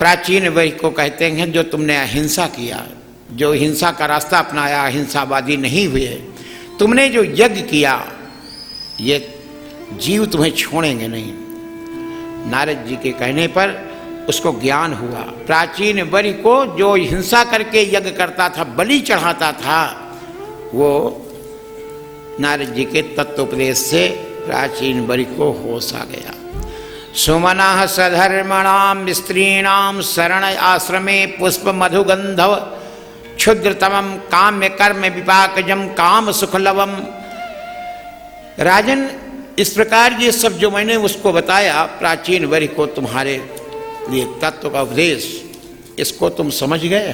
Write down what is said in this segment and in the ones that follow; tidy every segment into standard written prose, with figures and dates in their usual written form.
प्राचीन वही को कहते हैं जो तुमने अहिंसा किया, जो हिंसा का रास्ता अपनाया, अहिंसावादी नहीं हुए, तुमने जो यज्ञ किया, ये जीव तुम्हें छोड़ेंगे नहीं। नारद जी के कहने पर उसको ज्ञान हुआ। प्राचीन वरी को जो हिंसा करके यज्ञ करता था, बलि चढ़ाता था, वो नारद जी के तत्वोपदेश से प्राचीन वरी को होश आ गया। सुमनः सधर्मणाम स्त्रीणाम शरण आश्रमे पुष्प मधुगंधव क्षुद्रतमम काम्य कर्म विपाकजम काम सुखलवम। राजन, इस प्रकार ये सब जो मैंने उसको बताया प्राचीन वरी को, तुम्हारे लिए तत्व का उपदेश, इसको तुम समझ गए।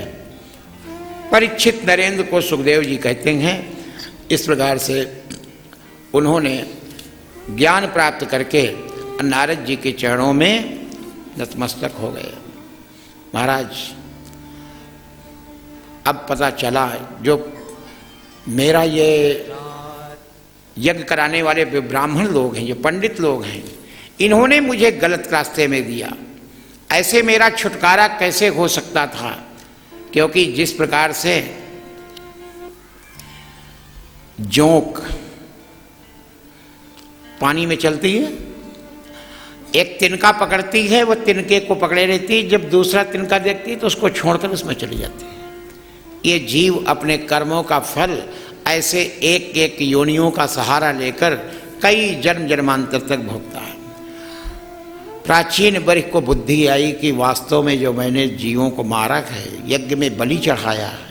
परीक्षित नरेंद्र को सुखदेव जी कहते हैं, इस प्रकार से उन्होंने ज्ञान प्राप्त करके नारद जी के चरणों में नतमस्तक हो गए। महाराज, अब पता चला जो मेरा ये यज्ञ कराने वाले ब्राह्मण लोग हैं, जो पंडित लोग हैं, इन्होंने मुझे गलत रास्ते में दिया। ऐसे मेरा छुटकारा कैसे हो सकता था? क्योंकि जिस प्रकार से जोंक पानी में चलती है, एक तिनका पकड़ती है, वो तिनके को पकड़े रहती है, जब दूसरा तिनका देखती है तो उसको छोड़कर उसमें चली जाती है। ये जीव अपने कर्मों का फल ऐसे एक एक योनियों का सहारा लेकर कई जन्म जन्मांतर तक भोगता है। प्राचीन वरी को बुद्धि आई कि वास्तव में जो मैंने जीवों को मारा है, यज्ञ में बलि चढ़ाया है,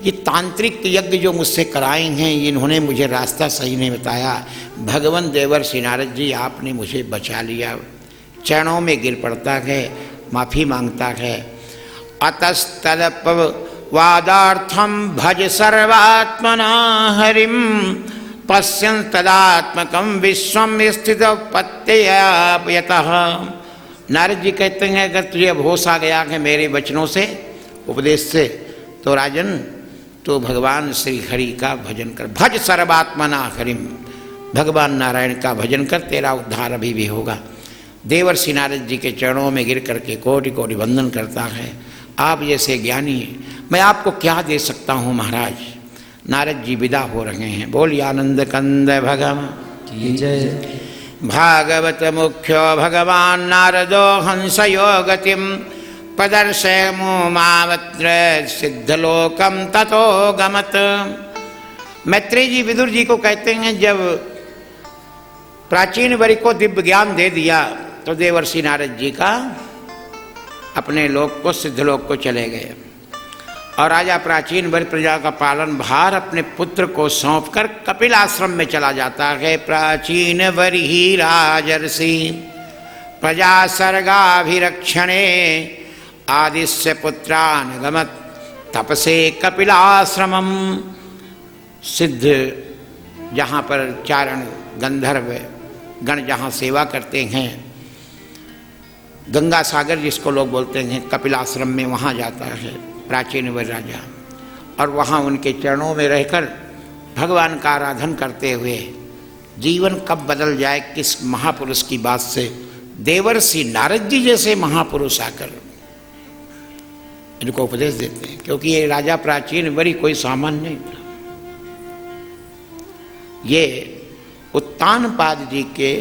ये तांत्रिक यज्ञ जो मुझसे कराए हैं, इन्होंने मुझे रास्ता सही नहीं बताया। भगवान देवर्षि नारद जी, आपने मुझे बचा लिया। चरणों में गिर पड़ता है, माफ़ी मांगता है। अतस्तदप वादार्थम भज सर्वात्मना हरिम पश्यन् तदात्मकम विश्वम स्थित पत्ययतः। नारद जी कहते हैं, अगर तुझे अब होश आ गया है मेरे वचनों से, उपदेश से, तो राजन तो भगवान श्री हरि का भजन कर। भज सर्वात्मना हरिम, भगवान नारायण का भजन कर, तेरा उद्धार अभी भी होगा। देवर्षि नारद जी के चरणों में गिर करके कोटि कोटि वंदन करता है। आप जैसे ज्ञानी, मैं आपको क्या दे सकता हूँ महाराज। नारद जी विदा हो रहे हैं। बोलिए आनंद कंद भगवान की जय। भागवत मुख्यो भगवान नारदो हंसयो गतिम पदर्शयमो मावत्र सिद्धलोकम ततो गमत। मैत्रेय जी विदुर जी को कहते हैं, जब प्राचीन वरी को दिव्य ज्ञान दे दिया तो देवर्षि नारद जी का अपने लोक को, सिद्धलोक को चले गए। और राजा प्राचीन वरी प्रजा का पालन भार अपने पुत्र को सौंपकर कपिल आश्रम में चला जाता है। प्राचीन वरी ही राजर्षि प्रजा सर्गाभिरक्षणे आदिश्य पुत्रान गमत तपसे कपिलाश्रमम। सिद्ध जहाँ पर चारण गंधर्व गण जहाँ सेवा करते हैं, गंगा सागर जिसको लोग बोलते हैं, कपिलाश्रम में वहाँ जाता है प्राचीन वरी राजा। और वहाँ उनके चरणों में रहकर भगवान का आराधन करते हुए जीवन कब बदल जाए, किस महापुरुष की बात से देवर्षि नारद जी जैसे महापुरुष आकर इनको उपदेश देते हैं। क्योंकि ये राजा प्राचीन वरी कोई सामान्य नहीं था, ये उत्तानपाद जी के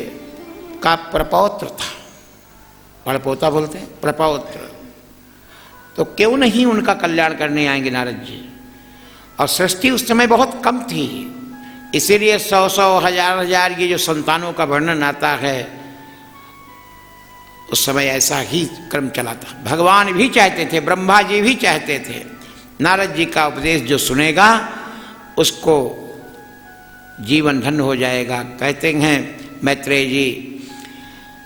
का प्रपौत्र था। पड़पोता बोलते हैं, प्रपौत्र। तो क्यों नहीं उनका कल्याण करने आएंगे नारद जी। और सृष्टि उस समय बहुत कम थी, इसीलिए 100 हजार ये जो संतानों का वर्णन आता है, उस समय ऐसा ही क्रम चला था। भगवान भी चाहते थे, ब्रह्मा जी भी चाहते थे, नारद जी का उपदेश जो सुनेगा उसको जीवन धन्य हो जाएगा। कहते हैं मैत्रेय जी,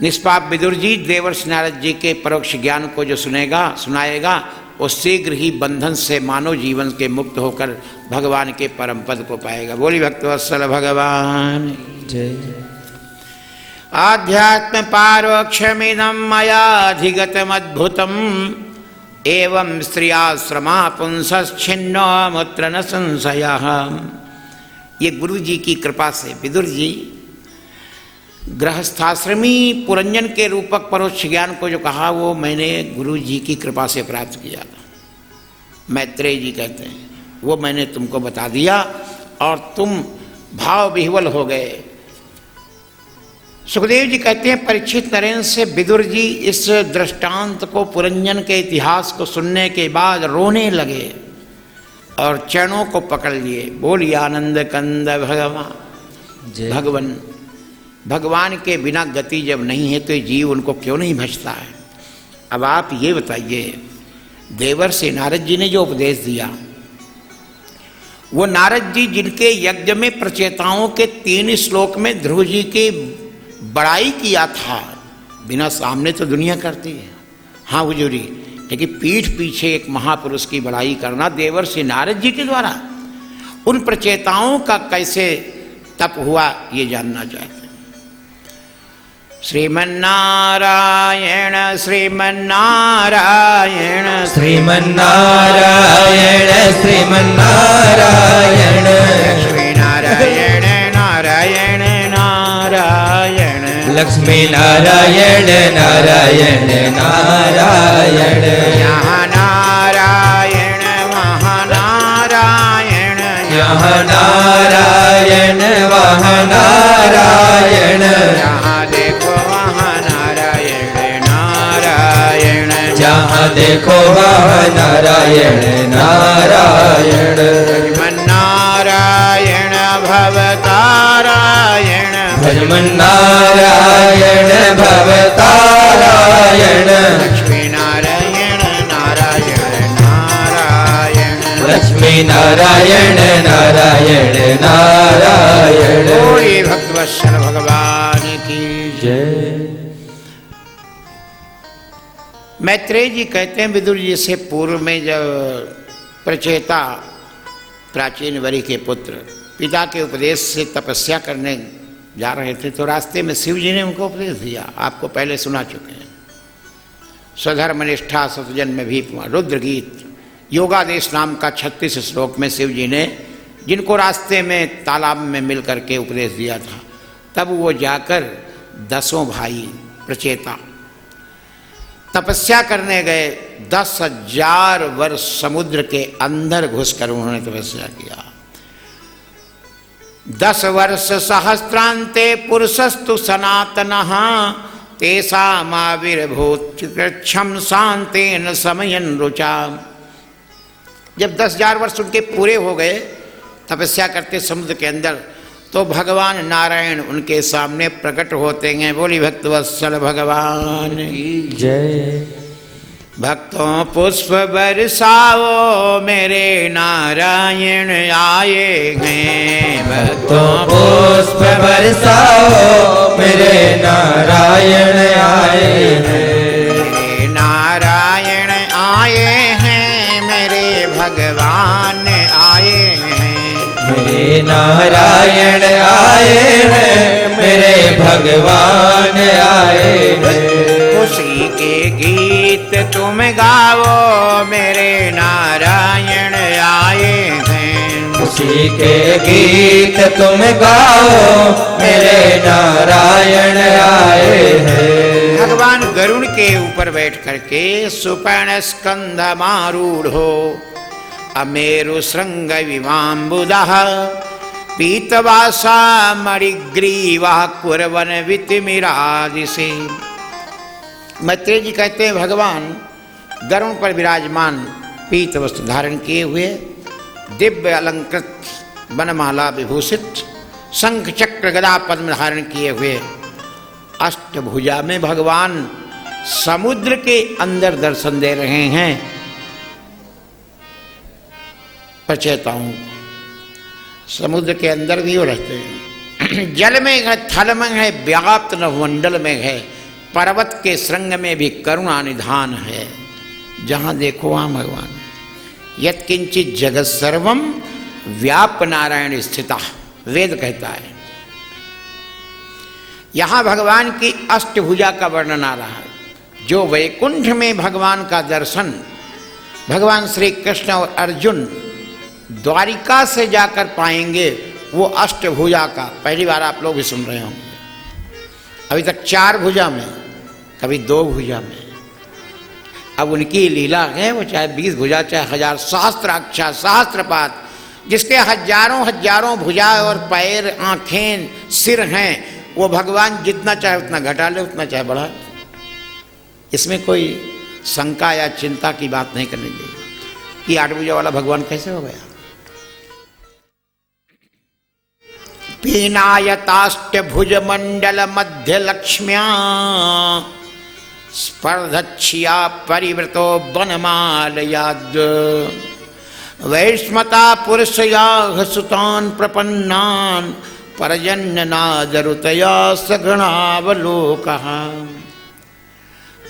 निष्पाप विदुर जी देवर्षि नारद जी के परोक्ष ज्ञान को जो सुनाएगा, वो शीघ्र ही बंधन से मानव जीवन के मुक्त होकर भगवान के परम पद को पाएगा। बोली भक्तवत्सल भगवान जय। आध्यात्म पारोक्षमिदं मयाधिगतमद्भुतम् एवं स्त्रियाश्रमा पुंसश्छिन्नो मुत्र न संशयः। ये गुरु जी की कृपा से विदुर जी गृहस्थाश्रमी पुरंजन के रूपक परोक्ष ज्ञान को जो कहा वो मैंने गुरु जी की कृपा से प्राप्त किया था। मैत्रेय जी कहते हैं वो मैंने तुमको बता दिया और तुम भाव विह्वल हो गए। सुखदेव जी कहते हैं परीक्षित नरेंद्र से विदुर जी इस दृष्टांत को पुरंजन के इतिहास को सुनने के बाद रोने लगे और चरणों को पकड़ लिए। बोलिए आनंद कंद भगवान। भगवान के बिना गति जब नहीं है तो ये जीव उनको क्यों नहीं भजता है। अब आप ये बताइए, देवर से नारद जी ने जो उपदेश दिया, वो नारद जी जिनके यज्ञ में प्रचेताओं के 3 श्लोक में ध्रुव जी की बड़ाई किया था, बिना सामने तो दुनिया करती है, हाँ हुजूरी, लेकिन पीठ पीछे एक महापुरुष की बड़ाई करना देवर से नारद जी के द्वारा, उन प्रचेताओं का कैसे तप हुआ ये जानना चाहते हैं। श्रीमन्नारायण श्रीमन्नारायण श्रीमन्नारायण श्रीमन्नारायण श्रीनारायण नारायण नारायण लक्ष्मी नारायण नारायण नारायण यहाँ नारायण वहाँ नारायण यहाँ नारायण वहाँ नारायण जहाँ देखो वहाँ नारायण नारायण जहाँ देखो वहाँ नारायण नारायण श्रीमन्नारायण भवतारायण भजमन्नारायण भवतारायण लक्ष्मी नारायण नारायण नारायण लक्ष्मी नारायण नारायण नारायण बोलिए भक्तवत्सल भगवान की जय। मैत्रेय जी कहते हैं विदुर जी से पूर्व में जब प्रचेता प्राचीन वरी के पुत्र पिता के उपदेश से तपस्या करने जा रहे थे तो रास्ते में शिव जी ने उनको उपदेश दिया, आपको पहले सुना चुके हैं। स्वधर्म निष्ठा सतजन्म भी रुद्र गीत योगादेश नाम का 36 श्लोक में शिव जी ने जिनको रास्ते में तालाब में मिल करके उपदेश दिया था, तब वो जाकर 10 भाई प्रचेता तपस्या करने गए। 10,000 वर्ष समुद्र के अंदर घुसकर उन्होंने तपस्या किया। 10 वर्ष सहस्रांते पुरुषस्तु सनातनः तेषामाविर्भूत क्षम शांतेन समयन रुचा। जब 10,000 वर्ष उनके पूरे हो गए तपस्या करते समुद्र के अंदर, तो भगवान नारायण उनके सामने प्रकट होते हैं। बोली भक्तवत्सल भगवान की जय। भक्तों पुष्प बरसाओ मेरे नारायण आए हैं। भक्तों पुष्प बरसाओ मेरे नारायण आए हैं। मेरे नारायण आए हैं, मेरे भगवान आए हैं। मेरे नारायण आए हैं, मेरे भगवान आए हैं। खुशी के गीत तुम गाओ मेरे नारायण आए हैं। खुशी के गीत तुम गाओ मेरे नारायण आए हैं। भगवान गरुड़ के ऊपर बैठ करके सुपर्ण स्कंध मारूढ़ हो अमेरु श्रृंग विमाम्बुदः पीतवासा मणिग्रीवः कुर्वन् वितिमिरादिशे। मैत्रेय जी कहते हैं भगवान गरुड़ पर विराजमान पीत वस्त्र धारण किए हुए दिव्य अलंकृत वनमाला विभूषित शंख चक्र गदा पद्म धारण किए हुए अष्टभुजा में भगवान समुद्र के अंदर दर्शन दे रहे हैं प्रचेताओं। समुद्र के अंदर भी वो रहते हैं, जल में है, थल में है, व्याप्त नवमंडल में है, पर्वत के श्रृंग में भी करुणा निधान है। जहाँ देखो वहाँ भगवान। यत्किंचित जगत सर्वम व्याप नारायण स्थिता, वेद कहता है। यहाँ भगवान की अष्टभुजा का वर्णन आ रहा है। जो वैकुंठ में भगवान का दर्शन भगवान श्री कृष्ण और अर्जुन द्वारिका से जाकर पाएंगे, वो अष्टभुजा का पहली बार आप लोग भी सुन रहे होंगे। अभी तक 4 भुजा में, कभी 2 भुजा में। अब उनकी लीला है, वो चाहे 20 भुजा चाहे 1000 सहस्त्राक्षा सहस्त्रपात, जिसके हजारों हजारों भुजा और पैर आंखें सिर हैं, वो भगवान जितना चाहे उतना घटा ले, उतना चाहे बढ़ा ले। इसमें कोई शंका या चिंता की बात नहीं करनी चाहिए कि 8 भुजा वाला भगवान कैसे हो गया। पीनायताष्टभुज मंडल मध्य लक्ष्म्या स्पर्धच्छिया परिवृतो वनमालयाद् वैष्मता पुरुषया सुतान प्रपन्नान परजन्यनादरुतया सगणावलोकः।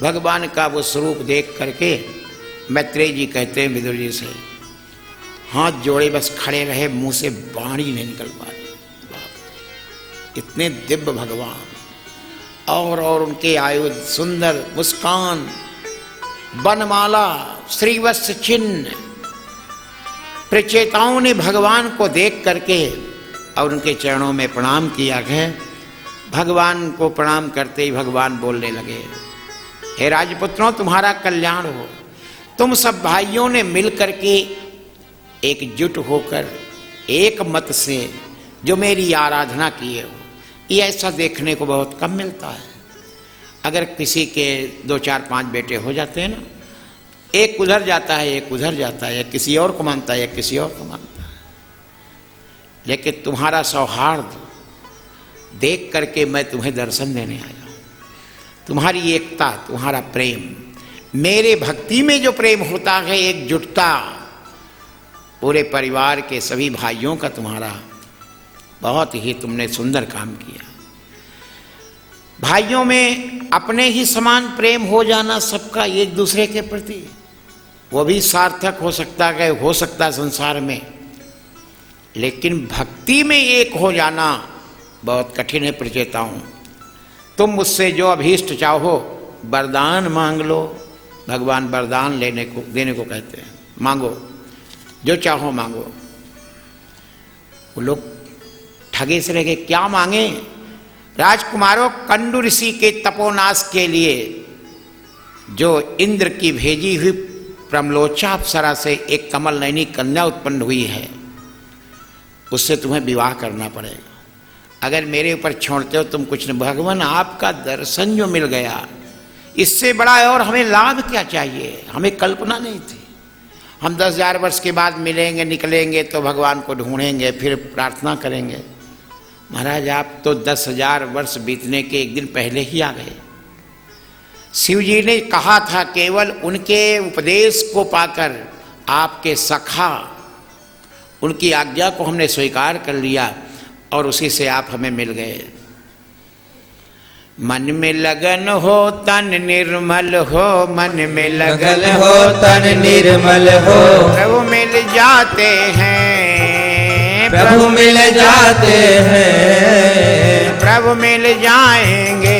भगवान का वो स्वरूप देख करके मैत्रेय जी कहते हैं विदुर जी से, हाथ जोड़े बस खड़े रहे, मुंह से वाणी नहीं निकल पा रही। इतने दिव्य भगवान, और उनके आयुध, सुंदर मुस्कान, बनमाला, श्रीवत्स चिन्ह। प्रचेताओं ने भगवान को देख करके और उनके चरणों में प्रणाम किया है। भगवान को प्रणाम करते ही भगवान बोलने लगे, हे राजपुत्रों, तुम्हारा कल्याण हो। तुम सब भाइयों ने मिल करके एकजुट होकर एक मत से जो मेरी आराधना किए हो, ये ऐसा देखने को बहुत कम मिलता है। अगर किसी के 2 4 5 बेटे हो जाते हैं ना, एक उधर जाता है, एक उधर जाता है, एक किसी और को मानता है, एक किसी और को मानता है। लेकिन तुम्हारा सौहार्द देख करके मैं तुम्हें दर्शन देने आया हूँ। तुम्हारी एकता, तुम्हारा प्रेम, मेरे भक्ति में जो प्रेम होता है, एकजुटता, पूरे परिवार के सभी भाइयों का तुम्हारा बहुत ही तुमने सुंदर काम किया। भाइयों में अपने ही समान प्रेम हो जाना सबका एक दूसरे के प्रति, वो भी सार्थक हो सकता है, हो सकता संसार में। लेकिन भक्ति में एक हो जाना बहुत कठिन है। प्रचेताओं, तुम मुझसे जो अभीष्ट चाहो वरदान मांग लो। भगवान वरदान देने को कहते हैं, मांगो जो चाहो मांगो। वो लोग ठगे से रह गए, क्या मांगे? राजकुमारों, कंडू ऋषि के तपोनाश के लिए जो इंद्र की भेजी हुई प्रमलोचा अप्सरा से एक कमल नयनी कन्या उत्पन्न हुई है, उससे तुम्हें विवाह करना पड़ेगा। अगर मेरे ऊपर छोड़ते हो तुम कुछ नहीं। भगवान, आपका दर्शन जो मिल गया, इससे बड़ा और हमें लाभ क्या चाहिए? हमें कल्पना नहीं थी। हम 10,000 वर्ष के बाद मिलेंगे, निकलेंगे तो भगवान को ढूंढेंगे, फिर प्रार्थना करेंगे। महाराज, आप तो 10,000 वर्ष बीतने के एक दिन पहले ही आ गए। शिव जी ने कहा था, केवल उनके उपदेश को पाकर आपके सखा, उनकी आज्ञा को हमने स्वीकार कर लिया और उसी से आप हमें मिल गए। मन में लगन हो तन निर्मल हो, मन में लगन हो तन निर्मल हो, प्रभु मिल जाते हैं, प्रभु मिल जाते हैं, प्रभु मिल जाएंगे,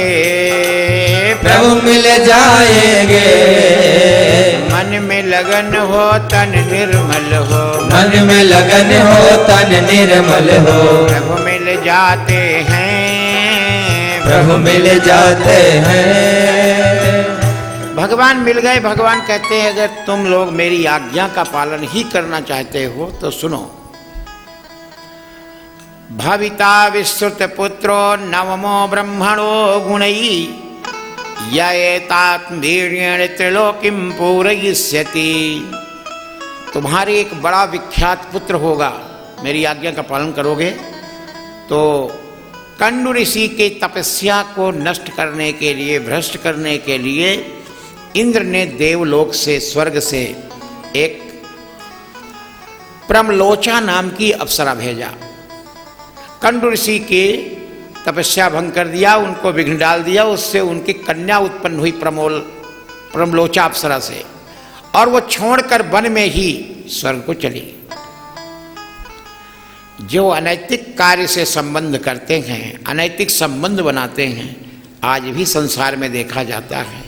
प्रभु मिल जाएंगे। मन में लगन हो तन निर्मल हो, मन में लगन हो तन निर्मल हो, प्रभु मिल जाते हैं, प्रभु मिल जाते हैं। भगवान मिल गए। भगवान कहते हैं, अगर तुम लोग मेरी आज्ञा का पालन ही करना चाहते हो तो सुनो। भविता विश्रुत पुत्रो नवमो ब्रह्मणो गुणई येतात्मीर्येण त्रिलोकिम पूरयिष्यति। तुम्हारे एक बड़ा विख्यात पुत्र होगा, मेरी आज्ञा का पालन करोगे तो कंडू ऋषि के तपस्या को नष्ट करने के लिए, भ्रष्ट करने के लिए इंद्र ने देवलोक से, स्वर्ग से एक प्रमलोचा नाम की अप्सरा भेजा। कंडू ऋषि की तपस्या भंग कर दिया, उनको विघ्न डाल दिया। उससे उनकी कन्या उत्पन्न हुई प्रमलोचा अप्सरा से, और वो छोड़कर वन में ही स्वर्ग को चली। जो अनैतिक कार्य से संबंध करते हैं, अनैतिक संबंध बनाते हैं, आज भी संसार में देखा जाता है।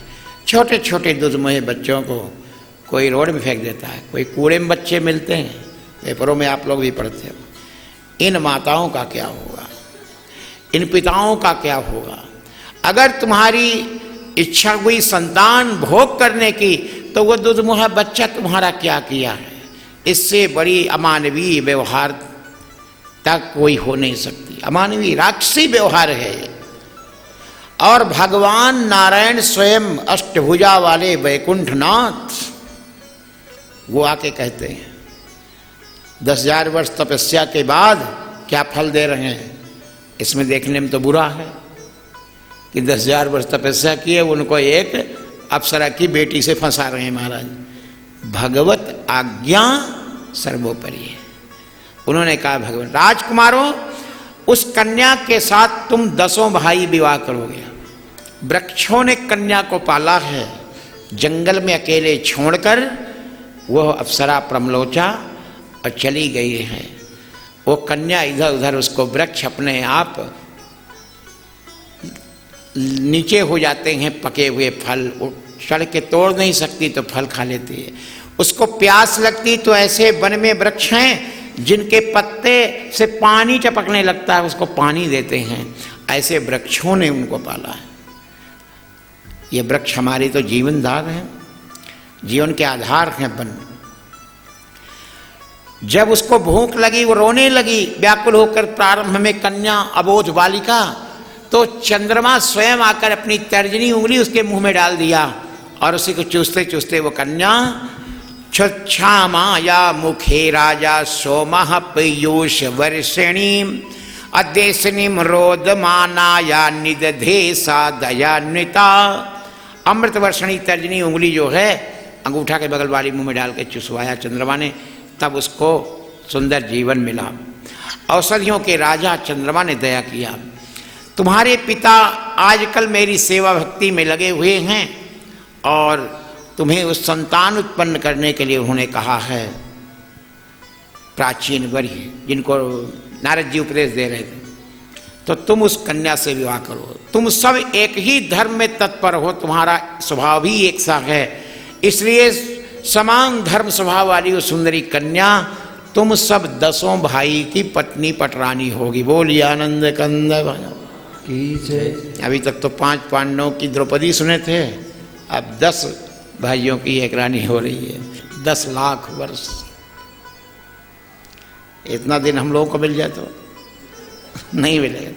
छोटे छोटे दुधमुहे बच्चों को कोई रोड में फेंक देता है, कोई कूड़े में बच्चे मिलते हैं, पेपरों में आप लोग भी पढ़ते हो। इन माताओं का क्या होगा? इन पिताओं का क्या होगा? अगर तुम्हारी इच्छा हुई संतान भोग करने की, तो वो दुधमुहा बच्चा तुम्हारा क्या किया है? इससे बड़ी अमानवीय व्यवहार तक कोई हो नहीं सकती। अमानवीय राक्षसी व्यवहार है। और भगवान नारायण स्वयं अष्टभुजा वाले वैकुंठनाथ वो आके कहते हैं 10,000 वर्ष तपस्या के बाद क्या फल दे रहे हैं। इसमें देखने में तो बुरा है कि 10,000 वर्ष तपस्या किए, उनको एक अप्सरा की बेटी से फंसा रहे हैं महाराज। भगवत आज्ञा सर्वोपरि है। उन्होंने कहा भगवान राजकुमारों, उस कन्या के साथ तुम 10 भाई विवाह करोगे। वृक्षों ने कन्या को पाला है, जंगल में अकेले छोड़कर वह अप्सरा प्रमलोचा और चली गई है। वो कन्या इधर उधर, उसको वृक्ष अपने आप नीचे हो जाते हैं, पके हुए फल चढ़ के तोड़ नहीं सकती तो फल खा लेती है। उसको प्यास लगती तो ऐसे वन में वृक्ष हैं जिनके पत्ते से पानी टपकने लगता है, उसको पानी देते हैं। ऐसे वृक्षों ने उनको पाला है। ये वृक्ष हमारी तो जीवनदान है, जीवन के आधार हैं वन। जब उसको भूख लगी, वो रोने लगी व्याकुल होकर, प्रारंभ में कन्या अबोध बालिका, तो चंद्रमा स्वयं आकर अपनी तर्जनी उंगली उसके मुंह में डाल दिया और उसी को चूसते चूसते वो कन्या छामाया मुखे राजा सोमः पीयूष वर्षिणी अदेशनिम रोदमानाया निदधे सा दयान्विता। अमृत वर्षणी तर्जनी उंगली जो है अंगूठा के बगल वाली मुंह में डाल के चुसवाया चंद्रमा ने, तब उसको सुंदर जीवन मिला। औषधियों के राजा चंद्रमा ने दया किया। तुम्हारे पिता आजकल मेरी सेवा भक्ति में लगे हुए हैं और तुम्हें उस संतान उत्पन्न करने के लिए उन्होंने कहा है। प्राचीन वरी जिनको नारद जी उपदेश दे रहे थे, तो तुम उस कन्या से विवाह करो। तुम सब एक ही धर्म में तत्पर हो, तुम्हारा स्वभाव भी एक सा है, इसलिए समान धर्म स्वभाव वाली वो सुंदरी कन्या तुम सब 10 भाई की पत्नी पटरानी होगी। बोलिए आनंद कंद अभी तक तो 5 पांडवों की द्रौपदी सुने थे, अब 10 भाइयों की एक रानी हो रही है। 10 लाख वर्ष, इतना दिन हम लोगों को मिल जाए तो नहीं मिलेगा।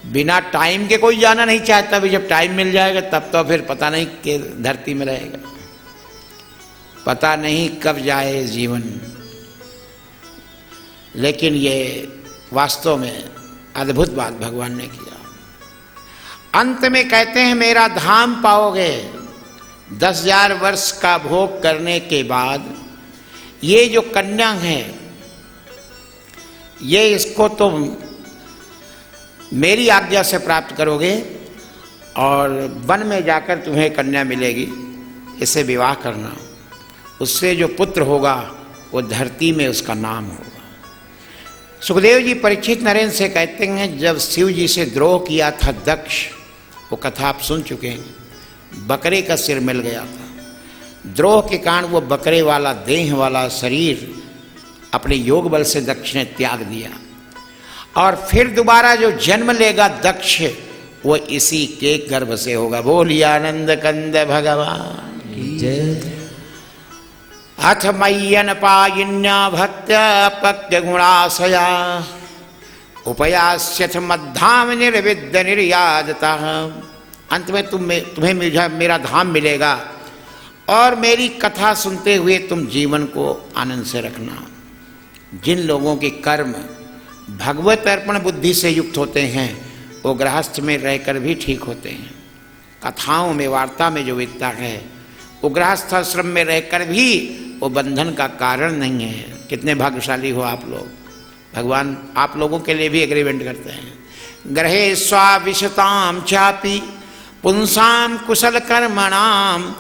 बिना टाइम के कोई जाना नहीं चाहता, भी जब टाइम मिल जाएगा तब तो फिर पता नहीं कि धरती में रहेगा, पता नहीं कब जाए जीवन। लेकिन ये वास्तव में अद्भुत बात भगवान ने किया। अंत में कहते हैं मेरा धाम पाओगे। 10,000 वर्ष का भोग करने के बाद ये जो कन्या है, ये इसको तुम मेरी आज्ञा से प्राप्त करोगे और वन में जाकर तुम्हें कन्या मिलेगी, इससे विवाह करना। उससे जो पुत्र होगा वो धरती में उसका नाम होगा। सुखदेव जी परीक्षित नरेंद्र से कहते हैं जब शिव जी से द्रोह किया था दक्ष, वो कथा आप सुन चुके हैं। बकरे का सिर मिल गया था, द्रोह के कारण वो बकरे वाला देह वाला शरीर अपने योग बल से दक्ष ने त्याग दिया और फिर दोबारा जो जन्म लेगा दक्ष, वो इसी के गर्भ से होगा। बोलिए आनंद कंद भगवान की जय। अथ मय्यन पायिन्या भक्त्या पक्य गुणाशया उपयास्यथ मद्धाम निर्विद्य निर्यादता। अंत में तुम्हें मेरा धाम मिलेगा और मेरी कथा सुनते हुए तुम जीवन को आनंद से रखना। जिन लोगों के कर्म भगवत अर्पण बुद्धि से युक्त होते हैं वो गृहस्थ में रहकर भी ठीक होते हैं। कथाओं में वार्ता में जो विद्या है वो गृहस्थ आश्रम में रहकर भी वो बंधन का कारण नहीं है। कितने भाग्यशाली हो आप लोग, भगवान आप लोगों के लिए भी एग्रीमेंट करते हैं। ग्रहे स्वाविशताम चापी पुंसाम कुशल कर्मणाम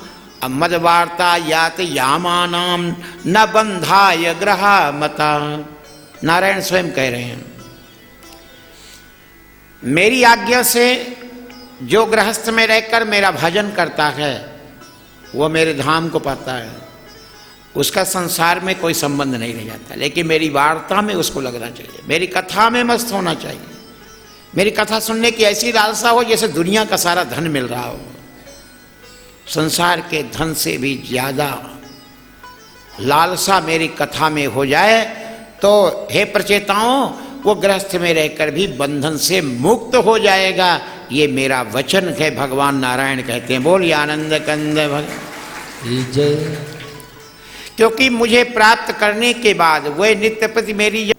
मद वार्ता यात यामानाम न बंधाय ग्रहा मता। नारायण स्वयं कह रहे हैं मेरी आज्ञा से जो गृहस्थ में रहकर मेरा भजन करता है वो मेरे धाम को पाता है, उसका संसार में कोई संबंध नहीं रह जाता। लेकिन मेरी वार्ता में उसको लगना चाहिए, मेरी कथा में मस्त होना चाहिए। मेरी कथा सुनने की ऐसी लालसा हो जैसे दुनिया का सारा धन मिल रहा हो, संसार के धन से भी ज्यादा लालसा मेरी कथा में हो जाए तो हे प्रचेताओं, वो गृहस्थ में रहकर भी बंधन से मुक्त हो जाएगा। ये मेरा वचन है, भगवान नारायण कहते हैं। बोलिए आनंद कंद भगवान जय। क्योंकि मुझे प्राप्त करने के बाद वह नित्य प्रति मेरी,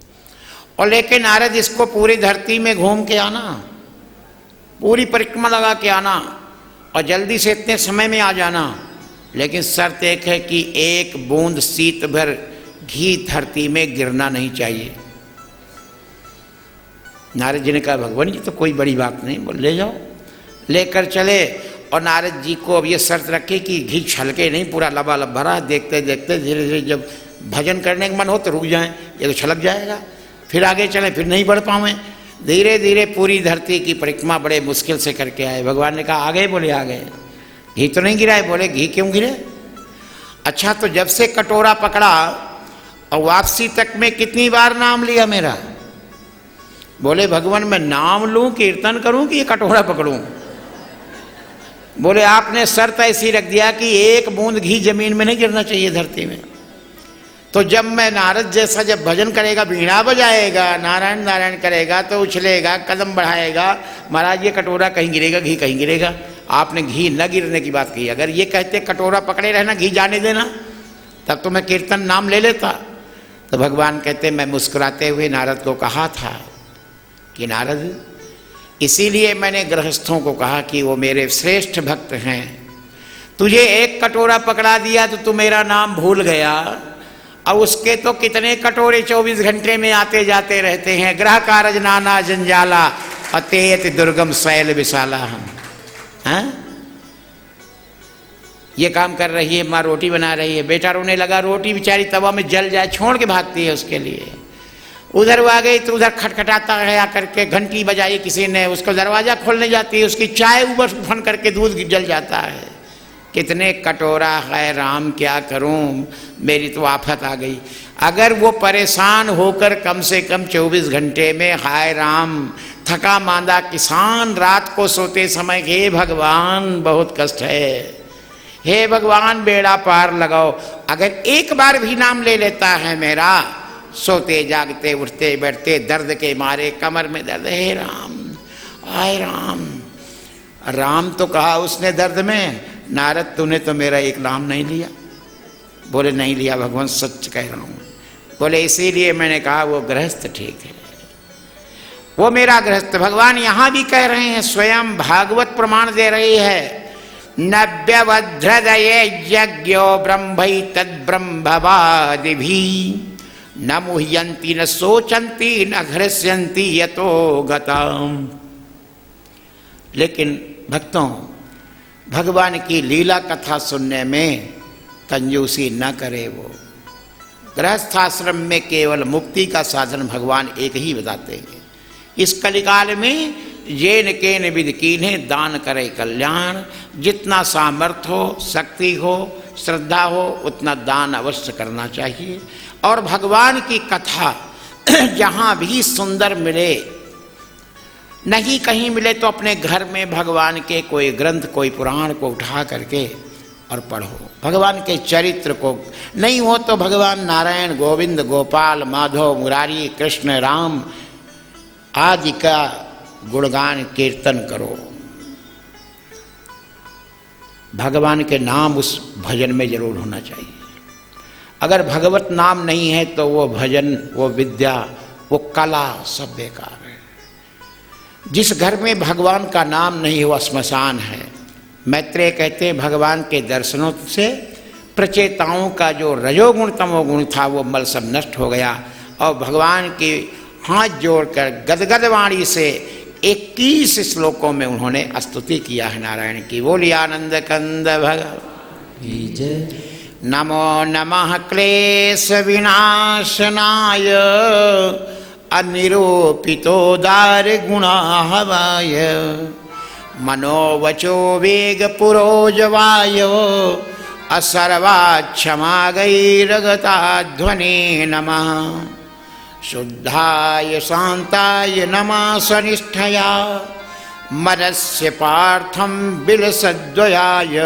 और लेकिन नारद इसको पूरी धरती में घूम के आना, पूरी परिक्रमा लगा के आना और जल्दी से इतने समय में आ जाना, लेकिन शर्त एक है कि एक बूंद शीत भर घी धरती में गिरना नहीं चाहिए। नारद जी ने कहा भगवान जी तो कोई बड़ी बात नहीं, बोल ले जाओ। लेकर चले और नारद जी को अब ये शर्त रखे कि घी छलके नहीं, पूरा लबालब भरा। देखते देखते धीरे धीरे जब भजन करने का मन हो तो रुक जाएं, ये तो छलक जाएगा। फिर आगे चले, फिर नहीं बढ़ पाएं। धीरे धीरे पूरी धरती की परिक्रमा बड़े मुश्किल से करके आए। भगवान ने कहा आ गए? बोले आ गए। घी तो नहीं गिरा है? बोले घी क्यों गिरे? अच्छा तो जब से कटोरा पकड़ा और वापसी तक में कितनी बार नाम लिया मेरा? बोले भगवान मैं नाम लूं, कीर्तन करूं कि ये कटोरा पकड़ूं? बोले आपने शर्त ऐसी रख दिया कि एक बूंद घी जमीन में नहीं गिरना चाहिए धरती में। तो जब मैं नारद जैसा जब भजन करेगा, बीड़ा बजाएगा, नारायण नारायण करेगा तो उछलेगा, कदम बढ़ाएगा, महाराज ये कटोरा कहीं गिरेगा, घी कहीं गिरेगा। आपने घी न गिरने की बात कही। अगर ये कहते कटोरा पकड़े रहना, घी जाने देना, तब तो मैं कीर्तन नाम ले लेता। तो भगवान कहते मैं मुस्कुराते हुए नारद को कहा था कि नारद इसीलिए मैंने गृहस्थों को कहा कि वो मेरे श्रेष्ठ भक्त हैं। तुझे एक कटोरा पकड़ा दिया तो तू मेरा नाम भूल गया, अब उसके तो कितने कटोरे 24 घंटे में आते जाते रहते हैं। ग्रह कारज नाना जंजाला अतेत दुर्गम शैल विशाला। हम हाँ ये काम कर रही है, माँ रोटी बना रही है, बेटा रोने लगा, रोटी बेचारी तवा में जल जाए छोड़ के भागती है उसके लिए। उधर वो आ गई तो उधर खटखटाता है आकर के, घंटी बजाई किसी ने, उसको दरवाजा खोलने जाती है, उसकी चाय ऊपर उफन करके दूध जल जाता है। कितने कटोरा है राम, क्या करूं, मेरी तो आफत आ गई। अगर वो परेशान होकर कम से कम 24 घंटे में हाय राम, थका मांदा किसान रात को सोते समय हे भगवान बहुत कष्ट है, हे भगवान बेड़ा पार लगाओ, अगर एक बार भी नाम ले लेता है मेरा, सोते जागते उठते बैठते दर्द के मारे, कमर में दर्द, हे राम आय राम। राम तो कहा उसने दर्द में, नारद तूने तो मेरा एक नाम नहीं लिया। बोले नहीं लिया भगवान, सच कह रहा हूँ। बोले इसीलिए मैंने कहा वो गृहस्थ ठीक है, वो मेरा गृहस्थ। भगवान यहाँ भी कह रहे हैं, स्वयं भागवत प्रमाण दे रही है, नव्यवध्रदये यज्ञो ब्रह्मै तद्ब्रह्मवादिभी न मुह्यन्ति न शोचन्ति न घृष्यन्ति यतो गताम। लेकिन भक्तों, भगवान की लीला कथा सुनने में कंजूसी न करे। वो गृहस्थाश्रम में केवल मुक्ति का साधन भगवान एक ही बताते हैं। इस कलिकाल में जेन केन विधि कीन्हे दान करे कल्याण। जितना सामर्थ्य हो, शक्ति हो, श्रद्धा हो, उतना दान अवश्य करना चाहिए। और भगवान की कथा जहाँ भी सुंदर मिले, नहीं कहीं मिले तो अपने घर में भगवान के कोई ग्रंथ, कोई पुराण को उठा करके और पढ़ो। भगवान के चरित्र को नहीं हो तो भगवान नारायण, गोविंद, गोपाल, माधव, मुरारी, कृष्ण, राम आदि का गुणगान कीर्तन करो। भगवान के नाम उस भजन में जरूर होना चाहिए। अगर भगवत नाम नहीं है तो वो भजन, वो विद्या, वो कला सब बेकार है। जिस घर में भगवान का नाम नहीं हुआ स्मशान है। मैत्रेय कहते हैं भगवान के दर्शनों से प्रचेताओं का जो रजोगुण तमोगुण था वो मल सब नष्ट हो गया। और भगवान की हाथ जोड़कर गदगद वाणी से 21 श्लोकों में उन्होंने स्तुति किया है नारायण की। बोलिए आनंद कंद भगवान। नमो नमः क्लेश विनाशनाय अनिरूपितोदार गुणाहवाय मनोवचो वेग पुरोजवाय असर्वाक्षमागैरगता ध्वने नमः। शुद्धाय शांताय नमः स्वनिष्ठया मरस्य पार्थम बिलसद्वयाय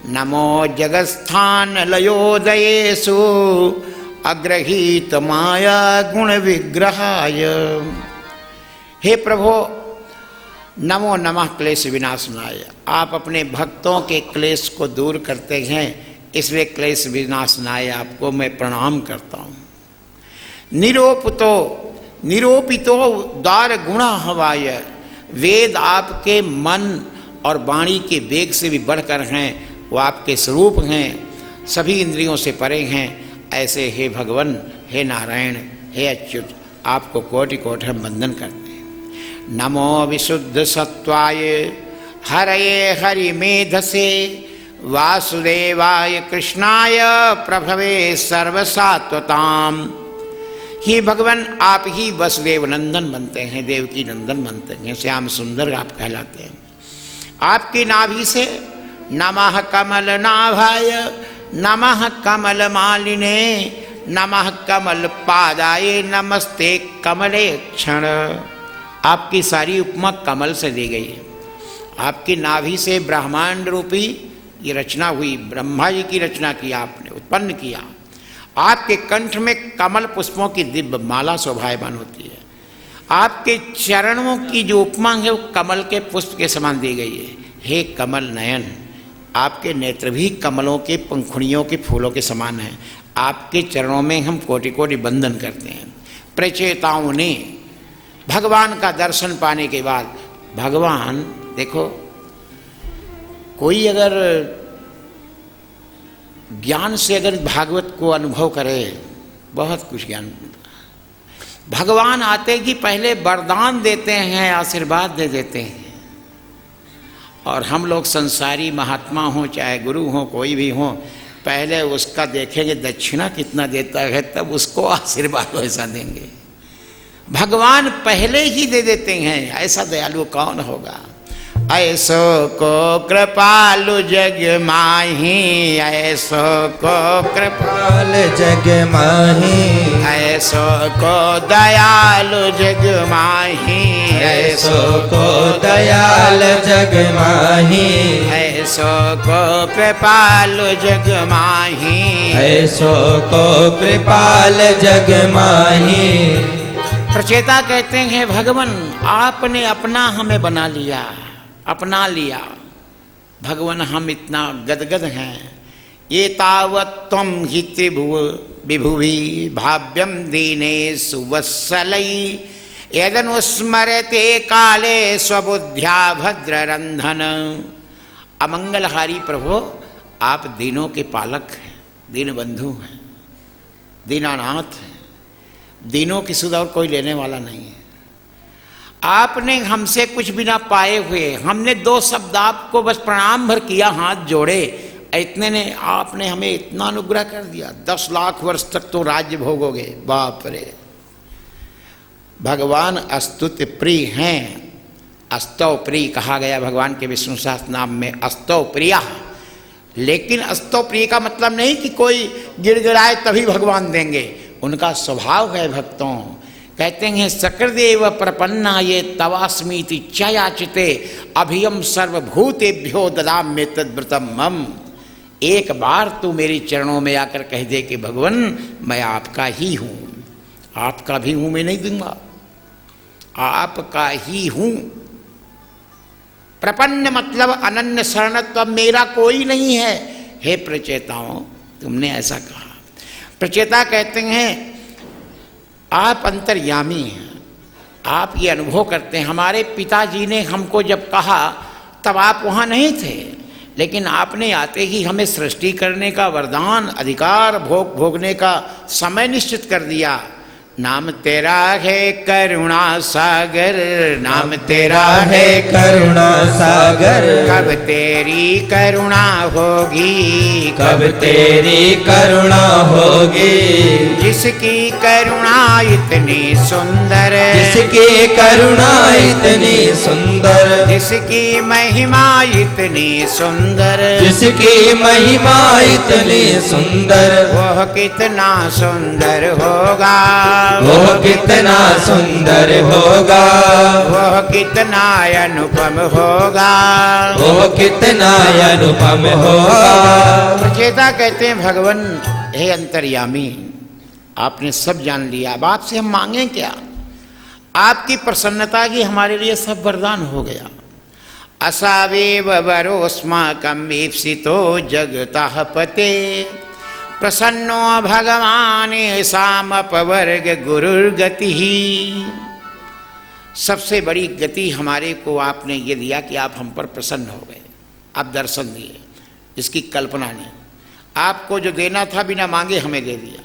नमो जगत्स्थान लयोदयेषु अग्रहीत माया गुण विग्रहाय। हे प्रभु नमो नमः क्लेश विनाशनाय, आप अपने भक्तों के क्लेश को दूर करते हैं, इसलिए क्लेश विनाशनाय आपको मैं प्रणाम करता हूँ। निरोपितो द्वार गुणा हवाय, वेद आपके मन और वाणी के वेग से भी बढ़कर हैं, वो आपके स्वरूप हैं, सभी इंद्रियों से परे हैं। ऐसे हे भगवान, हे नारायण, हे अच्युत, आपको कोटि कोटि हम वंदन करते हैं। नमो विशुद्ध सत्वाय हरये हरिमेधसे वासुदेवाय कृष्णाय प्रभवे सर्वसात्वताम। हे भगवान आप ही वसुदेव नंदन बनते हैं, देवकी नंदन बनते हैं, श्याम सुंदर आप कहलाते हैं। आपकी नाभि से नमः कमल नाभाय नमः कमल मालिने नमः कमल पादाय नमस्ते कमले क्षण। आपकी सारी उपमा कमल से दी गई है। आपकी नाभि से ब्रह्मांड रूपी ये रचना हुई, ब्रह्मा जी की रचना किया आपने, उत्पन्न किया। आपके कंठ में कमल पुष्पों की दिव्य माला शोभायमान होती है। आपके चरणों की जो उपमा है वो कमल के पुष्प के समान दी गई है। हे कमल नयन, आपके नेत्र भी कमलों के पंखुड़ियों के फूलों के समान हैं। आपके चरणों में हम कोटि कोटि वंदन करते हैं। प्रचेताओं ने भगवान का दर्शन पाने के बाद, भगवान देखो, कोई अगर ज्ञान से अगर भागवत को अनुभव करे, बहुत कुछ ज्ञान मिलता है। भगवान आते ही पहले वरदान देते हैं, आशीर्वाद दे देते हैं। और हम लोग संसारी महात्मा हों चाहे गुरु हों कोई भी हो, पहले उसका देखेंगे दक्षिणा कितना देता है, तब उसको आशीर्वाद वैसा देंगे। भगवान पहले ही दे देते हैं, ऐसा दयालु कौन होगा। ऐसो को कृपालु जग माही, ऐसो को कृपाल जग माही, ऐसो को दयालु जग माही, ऐसो को दयाल जग माही, ऐसो को कृपालु जग माही, ऐसो को कृपाल जग माही। प्रचेता कहते हैं भगवान आपने अपना हमें बना लिया, अपना लिया। भगवान हम इतना गदगद हैं। ये तावत् त्वं हि त्रिभुव विभुवि भाव्यम दीनेषु वत्सलै यदनुस्मरते काले स्वबुद्ध्या भद्ररंधन। अमंगलहारी प्रभु आप दीनों के पालक हैं, दीनबंधु हैं, दीनानाथ हैं। दीनों की सुध और कोई लेने वाला नहीं है। आपने हमसे कुछ भी ना पाए हुए, हमने दो शब्द आपको बस प्रणाम भर किया, हाथ जोड़े, इतने ने आपने हमें इतना अनुग्रह कर दिया। 10 लाख वर्ष तक तो राज्य भोगोगे। बाप रे। भगवान स्तुति प्रिय हैं। स्तव प्रिय कहा गया भगवान के विष्णु सहस्त्र नाम में, स्तव प्रिया। लेकिन स्तव प्रिय का मतलब नहीं कि कोई गिड़गिड़ाए तभी भगवान देंगे। उनका स्वभाव है भक्तों। कहते हैं सकृदेव प्रपन्ना ये तवास्मीति च याचिते अभियम सर्वभूतेभ्यो ददाम्य तद्व्रतम मम। एक बार तू मेरे चरणों में आकर कह दे कि भगवान मैं आपका ही हूँ। आपका भी हूँ मैं नहीं दूंगा, आपका ही हूँ। प्रपन्न मतलब अनन्य शरणत्व, मेरा कोई नहीं है। हे प्रचेताओं तुमने ऐसा कहा। प्रचेता कहते हैं आप अंतर्यामी हैं, आप ये अनुभव करते हैं। हमारे पिताजी ने हमको जब कहा तब आप वहाँ नहीं थे, लेकिन आपने आते ही हमें सृष्टि करने का वरदान, अधिकार, भोगने का समय निश्चित कर दिया। नाम तेरा है करुणा सागर, नाम तेरा है करुणा सागर। कब तेरी करुणा होगी, कब तेरी करुणा होगी। जिसकी करुणा इतनी सुंदर, जिसकी करुणा इतनी सुंदर, जिसकी महिमा इतनी सुंदर, जिसकी महिमा इतनी सुंदर, वह कितना सुंदर होगा। वह कितना सुंदर होगा, वह कितना अनुपम होगा। वह कितना अनुपम होगा। प्रचेता कहते हैं भगवान हे अंतर्यामी, आपने सब जान लिया, अब आपसे हम मांगे क्या? आपकी प्रसन्नता की हमारे लिए सब वरदान हो गया। असावेव वरोस्माकं ईप्सितो जगतः पते, प्रसन्नो भगवान सामपवर्ग गुरुर्गति। सबसे बड़ी गति हमारे को आपने ये दिया कि आप हम पर प्रसन्न हो गए, आप दर्शन दिए, इसकी कल्पना नहीं। आपको जो देना था बिना मांगे हमें दे दिया।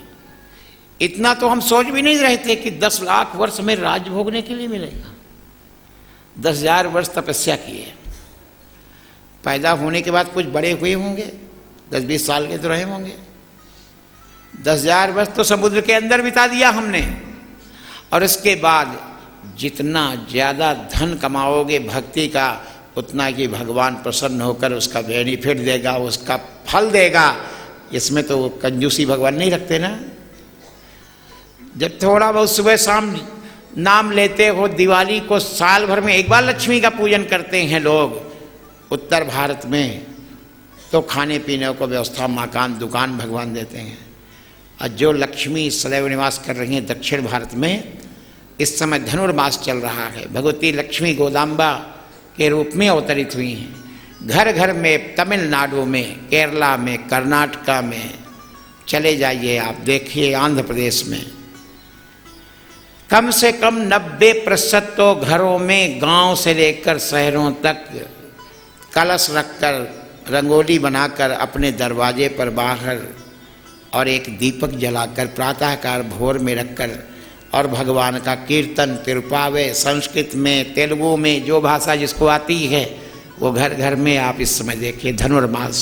इतना तो हम सोच भी नहीं रहे थे कि 10 लाख वर्ष में राज भोगने के लिए मिलेगा। 10,000 वर्ष तपस्या किए, पैदा होने के बाद कुछ बड़े हुए होंगे, 10-20 साल के तो रहे होंगे। 10,000 वर्ष तो समुद्र के अंदर बिता दिया हमने। और इसके बाद जितना ज़्यादा धन कमाओगे भक्ति का, उतना ही भगवान प्रसन्न होकर उसका बेनिफिट देगा, उसका फल देगा। इसमें तो कंजूसी भगवान नहीं रखते ना। जब थोड़ा बहुत सुबह शाम नाम लेते हो, दिवाली को साल भर में एक बार लक्ष्मी का पूजन करते हैं लोग उत्तर भारत में, तो खाने पीने को व्यवस्था, मकान, दुकान भगवान देते हैं। और जो लक्ष्मी सदैव निवास कर रही हैं दक्षिण भारत में, इस समय धनुर्मास चल रहा है, भगवती लक्ष्मी गोदाम्बा के रूप में अवतरित हुई हैं। घर घर में, तमिलनाडु में, केरला में, कर्नाटका में चले जाइए आप, देखिए आंध्र प्रदेश में कम से कम 90% तो घरों में, गांव से लेकर शहरों तक कलश रखकर, रंगोली बनाकर अपने दरवाजे पर बाहर और एक दीपक जलाकर प्रातःकाल भोर में रखकर और भगवान का कीर्तन, तिरुपावे, संस्कृत में, तेलुगु में, जो भाषा जिसको आती है वो घर घर में आप इस समय देखिए। धनुर्मास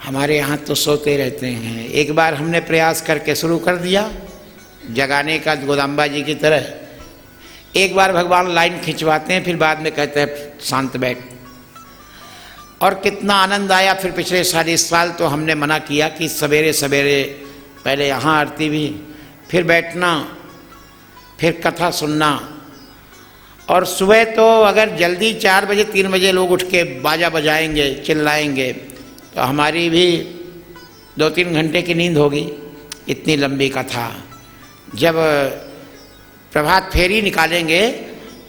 हमारे यहाँ तो सोते रहते हैं। एक बार हमने प्रयास करके शुरू कर दिया जगाने का, गोदाम्बा जी की तरह। एक बार भगवान लाइन खिंचवाते हैं, फिर बाद में कहते हैं शांत बैठ। और कितना आनंद आया। फिर पिछले 40 साल तो हमने मना किया कि सवेरे सवेरे पहले यहाँ आरती भी, फिर बैठना, फिर कथा सुनना। और सुबह तो अगर जल्दी 4 बजे 3 बजे लोग उठ के बाजा बजाएंगे, चिल्लाएंगे, तो हमारी भी 2-3 घंटे की नींद होगी। इतनी लंबी कथा। जब प्रभात फेरी निकालेंगे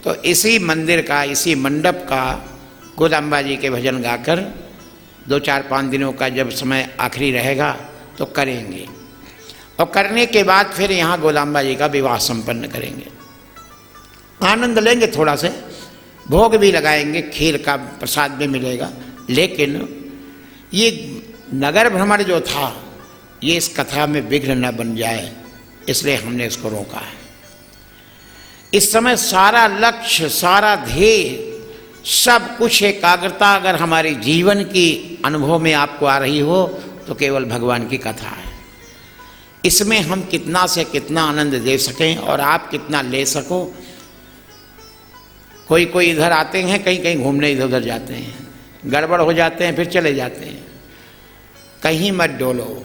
तो इसी मंदिर का, इसी मंडप का गोदाम्बा जी के भजन गाकर 2-4-5 दिनों का जब समय आखिरी रहेगा तो करेंगे। और करने के बाद फिर यहाँ गोदाम्बा जी का विवाह संपन्न करेंगे। आनंद लेंगे, थोड़ा से भोग भी लगाएंगे, खीर का प्रसाद भी मिलेगा। लेकिन ये नगर भ्रमण जो था, ये इस कथा में विघ्न न बन जाए, इसलिए हमने इसको रोका है। इस समय सारा लक्ष्य, सारा ध्येय, सब कुछ एकाग्रता अगर हमारे जीवन की अनुभव में आपको आ रही हो तो केवल भगवान की कथा है। इसमें हम कितना से कितना आनंद दे सकें और आप कितना ले सको। कोई कोई इधर आते हैं, कहीं कहीं घूमने इधर उधर जाते हैं, गड़बड़ हो जाते हैं, फिर चले जाते हैं। कहीं मत डोलो,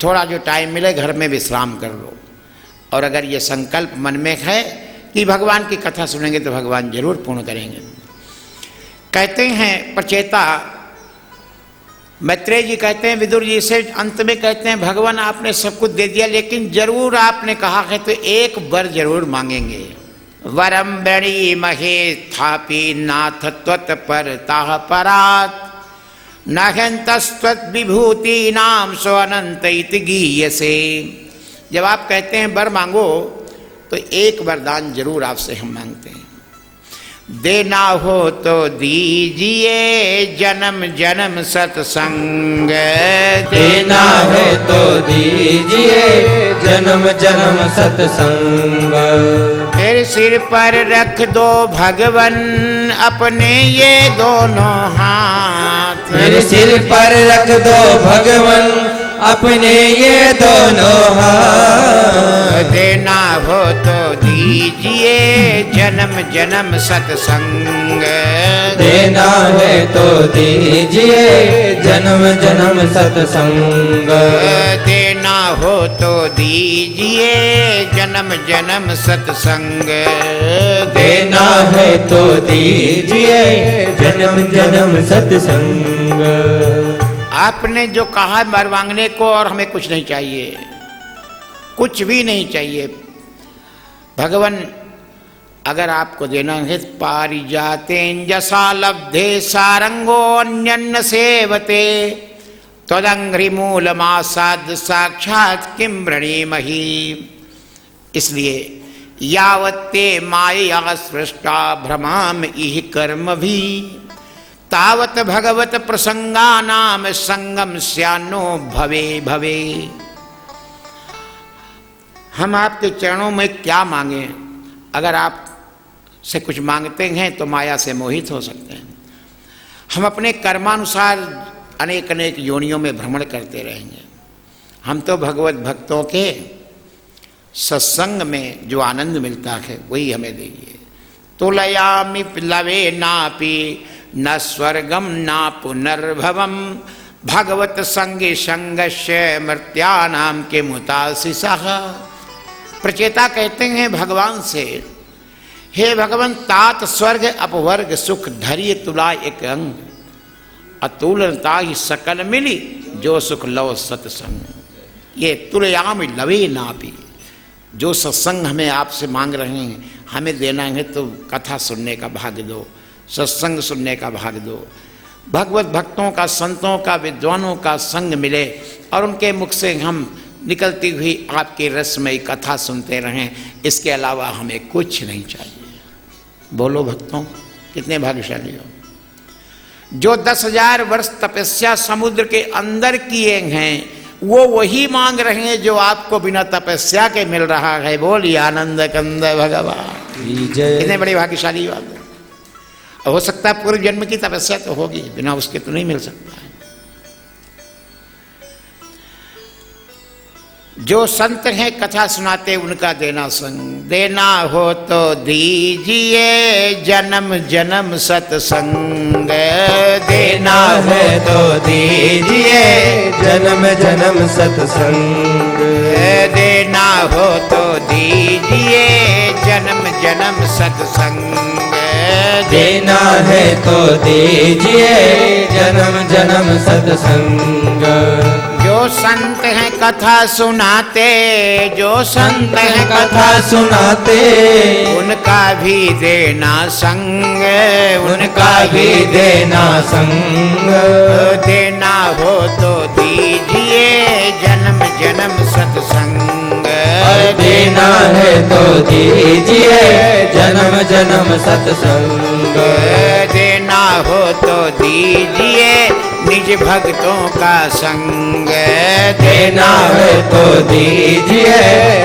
थोड़ा जो टाइम मिले घर में विश्राम कर लो। और अगर ये संकल्प मन में है कि भगवान की कथा सुनेंगे तो भगवान जरूर पूर्ण करेंगे। कहते हैं प्रचेता मैत्रेय जी कहते हैं विदुर जी से, अंत में कहते हैं भगवान आपने सब कुछ दे दिया, लेकिन जरूर आपने कहा है तो एक वर जरूर मांगेंगे। वरम बड़ी महे थापी नाथ त्वत पर ताह परात, नहंतस्त्वत विभूति नाम सो अनंत इत गीयसे। जब आप कहते हैं वर मांगो तो एक वरदान जरूर आपसे हम मांगते हैं। देना हो तो दीजिए जन्म जन्म सत्संग, देना है तो दीजिए जन्म जन्म सत्संग। फिर सिर पर रख दो भगवन अपने ये दोनों हाथ, फिर सिर पर रख दो भगवन अपने ये दोनों हाथ। देना हो तो दीजिए जन्म जन्म सत्संग, देना है तो दीजिए जन्म जन्म सत्संग। देना देना हो तो दीजिए जन्म जन्म सत्संग। देना है तो दीजिए जन्म जन्म सत्संग। आपने जो कहा है वर मांगने को, और हमें कुछ नहीं चाहिए, कुछ भी नहीं चाहिए। भगवान अगर आपको देना है, पारिजातेन जसा लब्धे सारंगो अन्यन्न सेवते त्वदंघ्रि मूलमासाद साक्षात किम वृणीमहि। इसलिए यावत्ते माया सृष्टा भ्रमाम इह कर्म भी तावत भगवत प्रसंगानाम संगम स्यानो भवे भवे। हम आपके चरणों में क्या मांगे? अगर आप से कुछ मांगते हैं तो माया से मोहित हो सकते हैं। हम अपने कर्मानुसार अनेक अनेक योनियों में भ्रमण करते रहेंगे। हम तो भगवत भक्तों के सत्संग में जो आनंद मिलता है वही हमें दीजिए। तुलयामि लवे नापि न स्वर्गम ना पुनर्भवम भगवत संगे संगस्य मर्त्यानाम के मुतासिसः। प्रचेता कहते हैं भगवान से, हे भगवान, तात स्वर्ग अपवर्ग सुख धैर्य तुला एक अंग अतुलता ही सकल मिली जो सुख लव सत्संग। ये तुलयामि लवे नापि, जो सत्संग हमें आपसे मांग रहे हैं, हमें देना है तो कथा सुनने का भाग्य दो, सत्संग सुनने का भाग्य दो, भगवत भक्तों का, संतों का, विद्वानों का संग मिले और उनके मुख से हम निकलती हुई आपकी रसमयी कथा सुनते रहें। इसके अलावा हमें कुछ नहीं चाहिए। बोलो भक्तों, कितने भाग्यशाली हो। जो 10,000 वर्ष तपस्या समुद्र के अंदर किए हैं वो वही मांग रहे हैं जो आपको बिना तपस्या के मिल रहा है। बोलिए आनंद कंद भगवान। कितने बड़ी भाग्यशाली बात है। हो सकता है पूर्व जन्म की तपस्या तो होगी, बिना उसके तो नहीं मिल सकता है। जो संत हैं कथा सुनाते उनका देना संग। देना हो तो दीजिए जन्म जन्म सत्संग। देना है तो दीजिए जन्म जन्म सत्संग। देना हो तो दीजिए जन्म जन्म सत्संग। देना है तो दीजिए जन्म जन्म सत्संग। जो संत हैं कथा सुनाते, जो संत हैं कथा सुनाते, उनका भी देना संग, उनका भी देना संग। देना हो तो दीजिए जन्म जन्म सत्संग। देना है तो दीजिए जन्म जन्म सत्संग। देना हो तो दीजिए निज भक्तों का संग। देना है तो दीजिए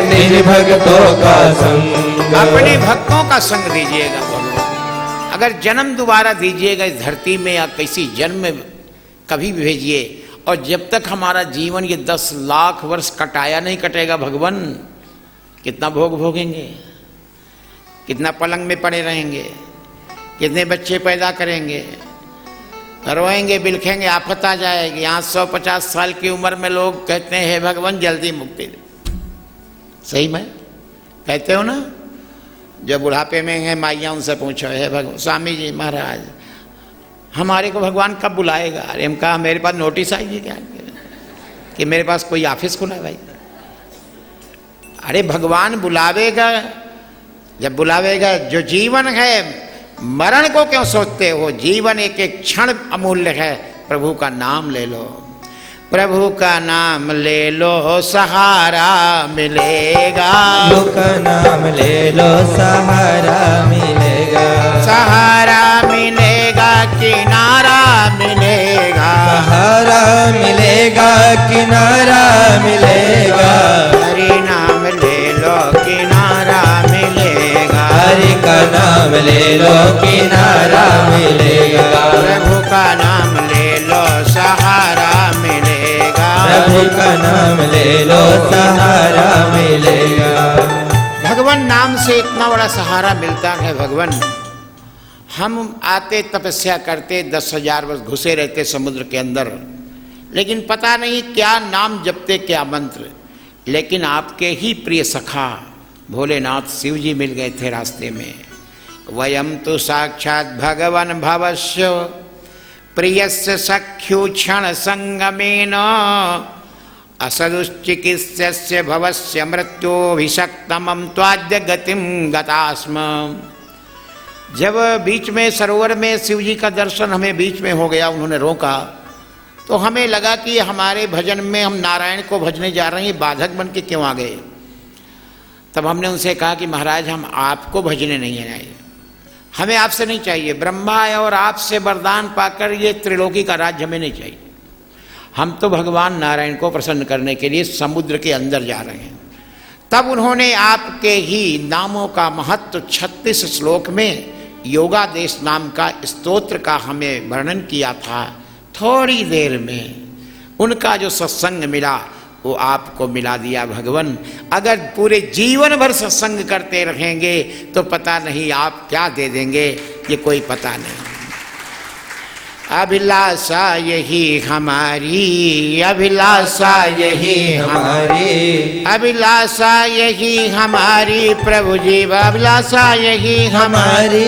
निज भक्तों का संग। अपने भक्तों का संग दीजिएगा भगवान। अगर जन्म दोबारा दीजिएगा इस धरती में या किसी जन्म में कभी भी भेजिए, और जब तक हमारा जीवन ये 10 लाख वर्ष कटाया नहीं कटेगा भगवान, कितना भोग भोगेंगे, कितना पलंग में पड़े रहेंगे, कितने बच्चे पैदा करेंगे, रोएंगे बिलखेंगे, आफत आ जाएगी। यहाँ 150 साल की उम्र में लोग कहते हैं हे भगवान जल्दी मुक्ति दे। सही में कहते हो ना? जो बुढ़ापे में है माइया उनसे पूछो, हे भगवान स्वामी जी महाराज हमारे को भगवान कब बुलाएगा? अरे हम कहा मेरे पास नोटिस आई है क्या कि मेरे पास कोई ऑफिस खुला भाई? अरे भगवान बुलावेगा, जब बुलावेगा। जो जीवन है मरण को क्यों सोचते हो? जीवन एक एक क्षण अमूल्य है। प्रभु का नाम ले लो, प्रभु का नाम ले लो, सहारा मिलेगा। प्रभु का नाम ले लो, सहारा मिलेगा। सहारा मिलेगा, किनारा मिलेगा। सहारा मिलेगा, किनारा मिलेगा। हरि नाम ले लो, किनारा मिलेगा। हरि का नाम ले लो, किनारा मिलेगा। प्रभु का नाम ले लो, सहारा मिलेगा। प्रभु का नाम ले लो, सहारा मिलेगा। भगवान नाम से इतना बड़ा सहारा मिलता है। भगवान हम आते तपस्या करते 10,000 वर्ष घुसे रहते समुद्र के अंदर, लेकिन पता नहीं क्या नाम जपते, क्या मंत्र। लेकिन आपके ही प्रिय सखा भोलेनाथ शिव जी मिल गए थे रास्ते में। वयम तो साक्षात भगवन भवस्य प्रियस्य सख्यु क्षण संगमेन असदुश्चिकित्स्य भवस्य मृत्योभिषक्तमं त्वाद्य गतिम गतास्म। जब बीच में सरोवर में शिव जी का दर्शन हमें बीच में हो गया, उन्होंने रोका, तो हमें लगा कि हमारे भजन में हम नारायण को भजने जा रहे हैं, बाधक बन के क्यों आ गए। तब हमने उनसे कहा कि महाराज हम आपको भजने नहीं आए, हमें आपसे नहीं चाहिए। ब्रह्मा और आपसे वरदान पाकर ये त्रिलोकी का राज्य हमें नहीं चाहिए। हम तो भगवान नारायण को प्रसन्न करने के लिए समुद्र के अंदर जा रहे हैं। तब उन्होंने आपके ही नामों का महत्व 36 श्लोक में योगादेश नाम का स्तोत्र का हमें वर्णन किया था। थोड़ी देर में उनका जो सत्संग मिला वो आपको मिला दिया भगवान। अगर पूरे जीवन भर सत्संग करते रहेंगे तो पता नहीं आप क्या दे देंगे, ये कोई पता नहीं। अभिलाषा यही हमारी, अभिलाषा यही हमारी, अभिलाषा यही हमारी प्रभु जी, अभिलाषा यही हमारी।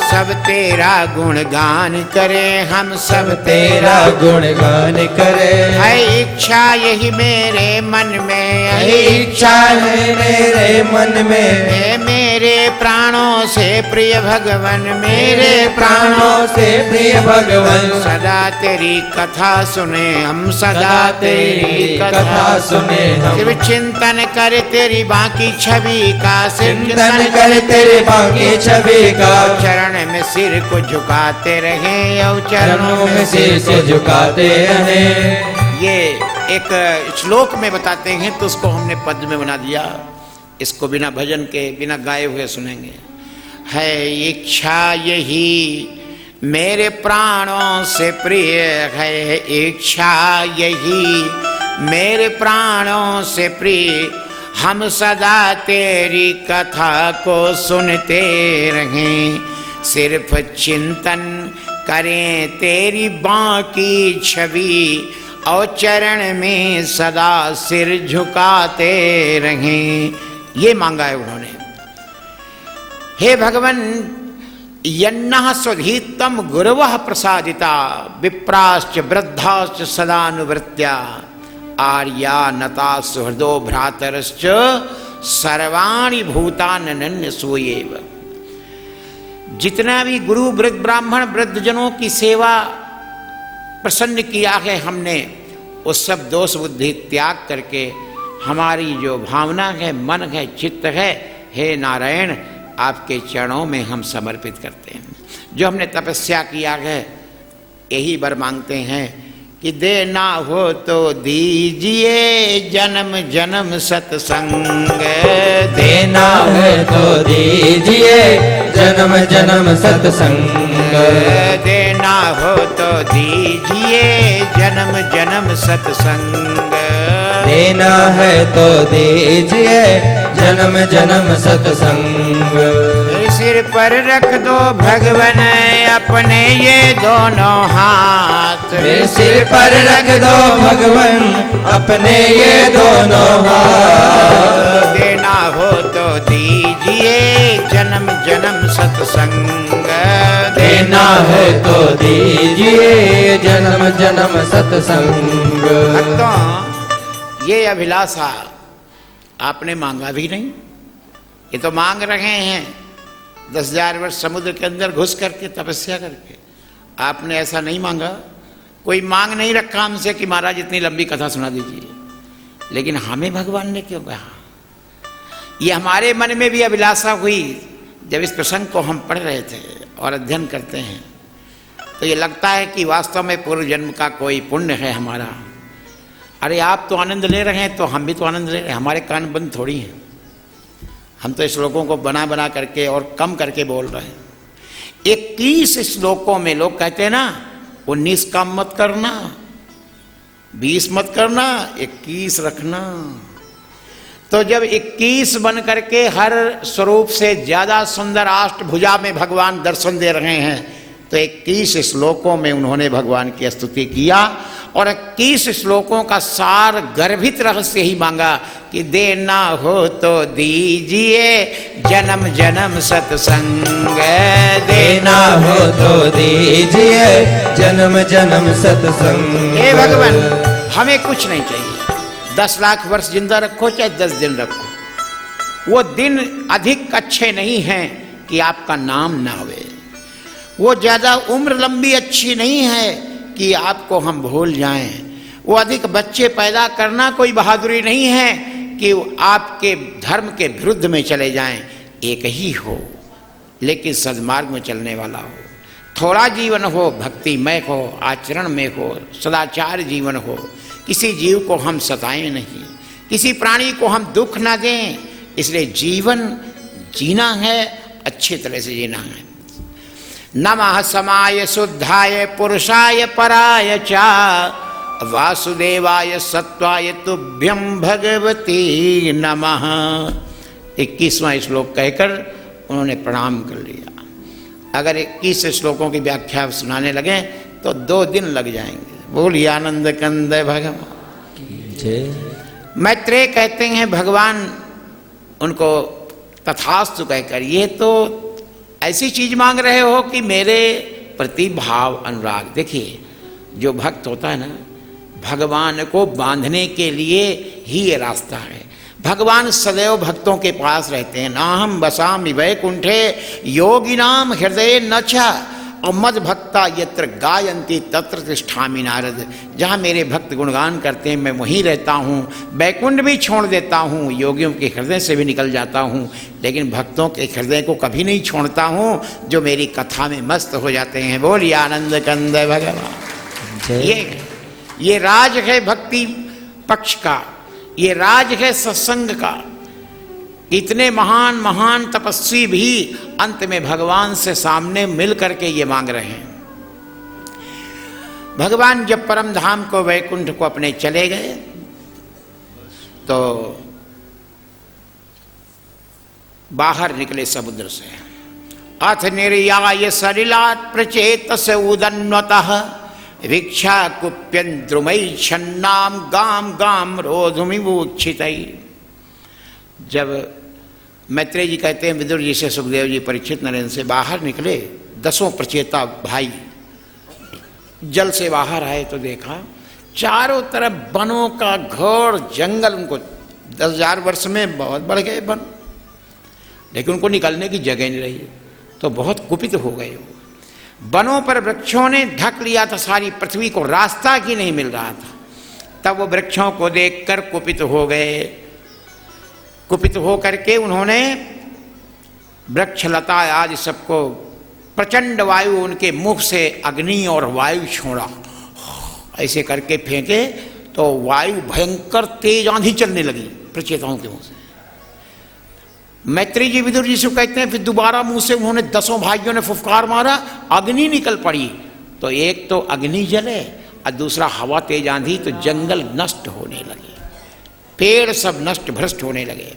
सब तेरा गुणगान करें हम, सब तेरा गुणगान करे। है इच्छा यही मेरे मन में, है इच्छा है मेरे मन में। है मेरे प्राणों से प्रिय भगवन, मेरे प्राणों से प्रिय भगवन। सदा तेरी कथा सुने हम, सदा तेरी कथा सुने हम। सिर्फ चिंतन कर तेरी बाकी छवि का, चिंतन कर तेरे बाकी छवि का। चरण में सिर को झुकाते रहे, और चरणों में सिर से झुकाते रहे। ये एक श्लोक में बताते हैं तो उसको हमने पद में बना दिया। इसको बिना भजन के, बिना गाए हुए सुनेंगे। है इच्छा यही मेरे प्राणों से प्रिय, है इच्छा यही मेरे प्राणों से प्रिय। हम सदा तेरी कथा को सुनते रहें, सिर्फ चिंतन करें तेरी बाकी छवि, और चरण में सदा सिर झुकाते रहें। ये मांगा है उन्होंने। हे भगवन यन्नः स्वधीतम गुरवः प्रसादिता, विप्राश्च वृद्धाश्च सदानुवृत्त्या, आर्या नता सुहृदो भ्रातरश्च सर्वाणि भूतानन्य सोएव। जितना भी गुरु वृद्ध ब्राह्मण वृद्धजनों की सेवा प्रसन्न किया है हमने, वो सब दोष बुद्धि त्याग करके हमारी जो भावना है, मन है, चित्त है, हे नारायण आपके चरणों में हम समर्पित करते हैं। जो हमने तपस्या किया है यही वर मांगते हैं कि देना हो तो दीजिए जन्म जन्म सत्संग, देना है तो दीजिए जन्म जन्म सत्संग। देना हो तो दीजिए जन्म जन्म सत्संग, देना है तो दीजिए जन्म जन्म सत्संग। सिर पर रख दो भगवन अपने ये दोनों हाथ, मेरे सिर पर रख दो भगवन अपने ये दोनों हाथ। देना हो तो दीजिए जन्म जन्म सत्संग, देना है तो दीजिए जन्म जन्म सत्संग। भक्तों ये अभिलाषा आपने मांगा भी नहीं, ये तो मांग रहे हैं 10,000 वर्ष समुद्र के अंदर घुस करके तपस्या करके। आपने ऐसा नहीं मांगा, कोई मांग नहीं रखा हमसे कि महाराज इतनी लंबी कथा सुना दीजिए। लेकिन हमें भगवान ने क्यों कहा? ये हमारे मन में भी अभिलाषा हुई जब इस प्रसंग को हम पढ़ रहे थे और अध्ययन करते हैं, तो ये लगता है कि वास्तव में पूर्व जन्म का कोई पुण्य है हमारा। अरे आप तो आनंद ले रहे हैं तो हम भी तो आनंद ले रहे हैं, हमारे कान बंद थोड़ी हैं। हम तो श्लोकों को बना बना करके और कम करके बोल रहे हैं। 21 श्लोकों में लोग कहते हैं ना 19 काम मत करना, 20 मत करना, 21 रखना। तो जब 21 बन करके हर स्वरूप से ज्यादा सुंदर अष्टभुजा में भगवान दर्शन दे रहे हैं, तो 21 श्लोकों में उन्होंने भगवान की स्तुति किया और 21 श्लोकों का सार गर्भित रहस्य ही मांगा कि देना हो तो दीजिए जन्म जन्म सत्संग, देना हो तो दीजिए जन्म जन्म सत्संग। हे भगवान, हमें कुछ नहीं चाहिए, 10 लाख वर्ष जिंदा रखो चाहे 10 दिन रखो, वो दिन अधिक अच्छे नहीं हैं कि आपका नाम ना आवे, वो ज़्यादा उम्र लंबी अच्छी नहीं है कि आपको हम भूल जाएं, वो अधिक बच्चे पैदा करना कोई बहादुरी नहीं है कि आपके धर्म के विरुद्ध में चले जाएं। एक ही हो लेकिन सद्मार्ग में चलने वाला हो, थोड़ा जीवन हो, भक्तिमय हो, आचरण में हो, सदाचार जीवन हो, किसी जीव को हम सताएं नहीं, किसी प्राणी को हम दुख ना दें। इसलिए जीवन जीना है, अच्छी तरह से जीना है। नमः समाय शुद्धाय पुरुषाय पराय चा वासुदेवाय सत्वाय तुभ्यं भगवती नमः। 21वां श्लोक कहकर उन्होंने प्रणाम कर लिया। अगर 21 श्लोकों की व्याख्या सुनाने लगे तो 2 दिन लग जाएंगे। बोलिए आनंद कंद भगवान। मैत्रेय कहते हैं भगवान उनको तथास्तु कहकर, ये तो ऐसी चीज मांग रहे हो कि मेरे प्रति भाव अनुराग। देखिए, जो भक्त होता है ना, भगवान को बांधने के लिए ही ये रास्ता है। भगवान सदैव भक्तों के पास रहते हैं। नाहम बसामि वैकुंठे योगिनाम हृदय न च मद भक्ता यत्र गायन्ति तत्र तिष्ठामि नारद। जहाँ मेरे भक्त गुणगान करते हैं मैं वहीं रहता हूँ। बैकुंठ भी छोड़ देता हूँ, योगियों के हृदय से भी निकल जाता हूँ, लेकिन भक्तों के हृदय को कभी नहीं छोड़ता हूँ जो मेरी कथा में मस्त हो जाते हैं। बोलिए आनंद कंद भगवान। ये राज है भक्ति पक्ष का, ये राज है सत्संग का। इतने महान महान तपस्वी भी अंत में भगवान से सामने मिल करके ये मांग रहे हैं। भगवान जब परम धाम को वैकुंठ को अपने चले गए तो बाहर निकले समुद्र से। अथ निर्याय सलिलात् प्रचेतस उदन्वतः भिक्षा कुप्यं द्रुमयि छन्नाम गाम गाम रोधुमिवोक्षितै। जब मैत्रेय जी कहते हैं विदुर जी से, सुखदेव जी, परीक्षित, नरेंद्र से बाहर निकले, 10 प्रचेता भाई जल से बाहर आए तो देखा चारों तरफ वनों का घोर जंगल। उनको 10,000 वर्ष में बहुत बढ़ गए वन, लेकिन उनको निकलने की जगह नहीं रही, तो बहुत कुपित हो गए। वनों पर वृक्षों ने ढक लिया था सारी पृथ्वी को, रास्ता की नहीं मिल रहा था। तब वो वृक्षों को देखकर कुपित हो गए। कुपित हो करके उन्होंने वृक्ष लता आदि सबको, प्रचंड वायु उनके मुख से अग्नि और वायु छोड़ा, ऐसे करके फेंके तो वायु भयंकर तेज आंधी चलने लगी प्रचेताओं के मुंह से। मैत्रेय जी विदुर जी से कहते हैं फिर दोबारा मुंह से उन्होंने 10 भाइयों ने फुफकार मारा, अग्नि निकल पड़ी। तो एक तो अग्नि जले और दूसरा हवा तेज आंधी, तो जंगल नष्ट होने लगे, पेड़ सब नष्ट भ्रष्ट होने लगे।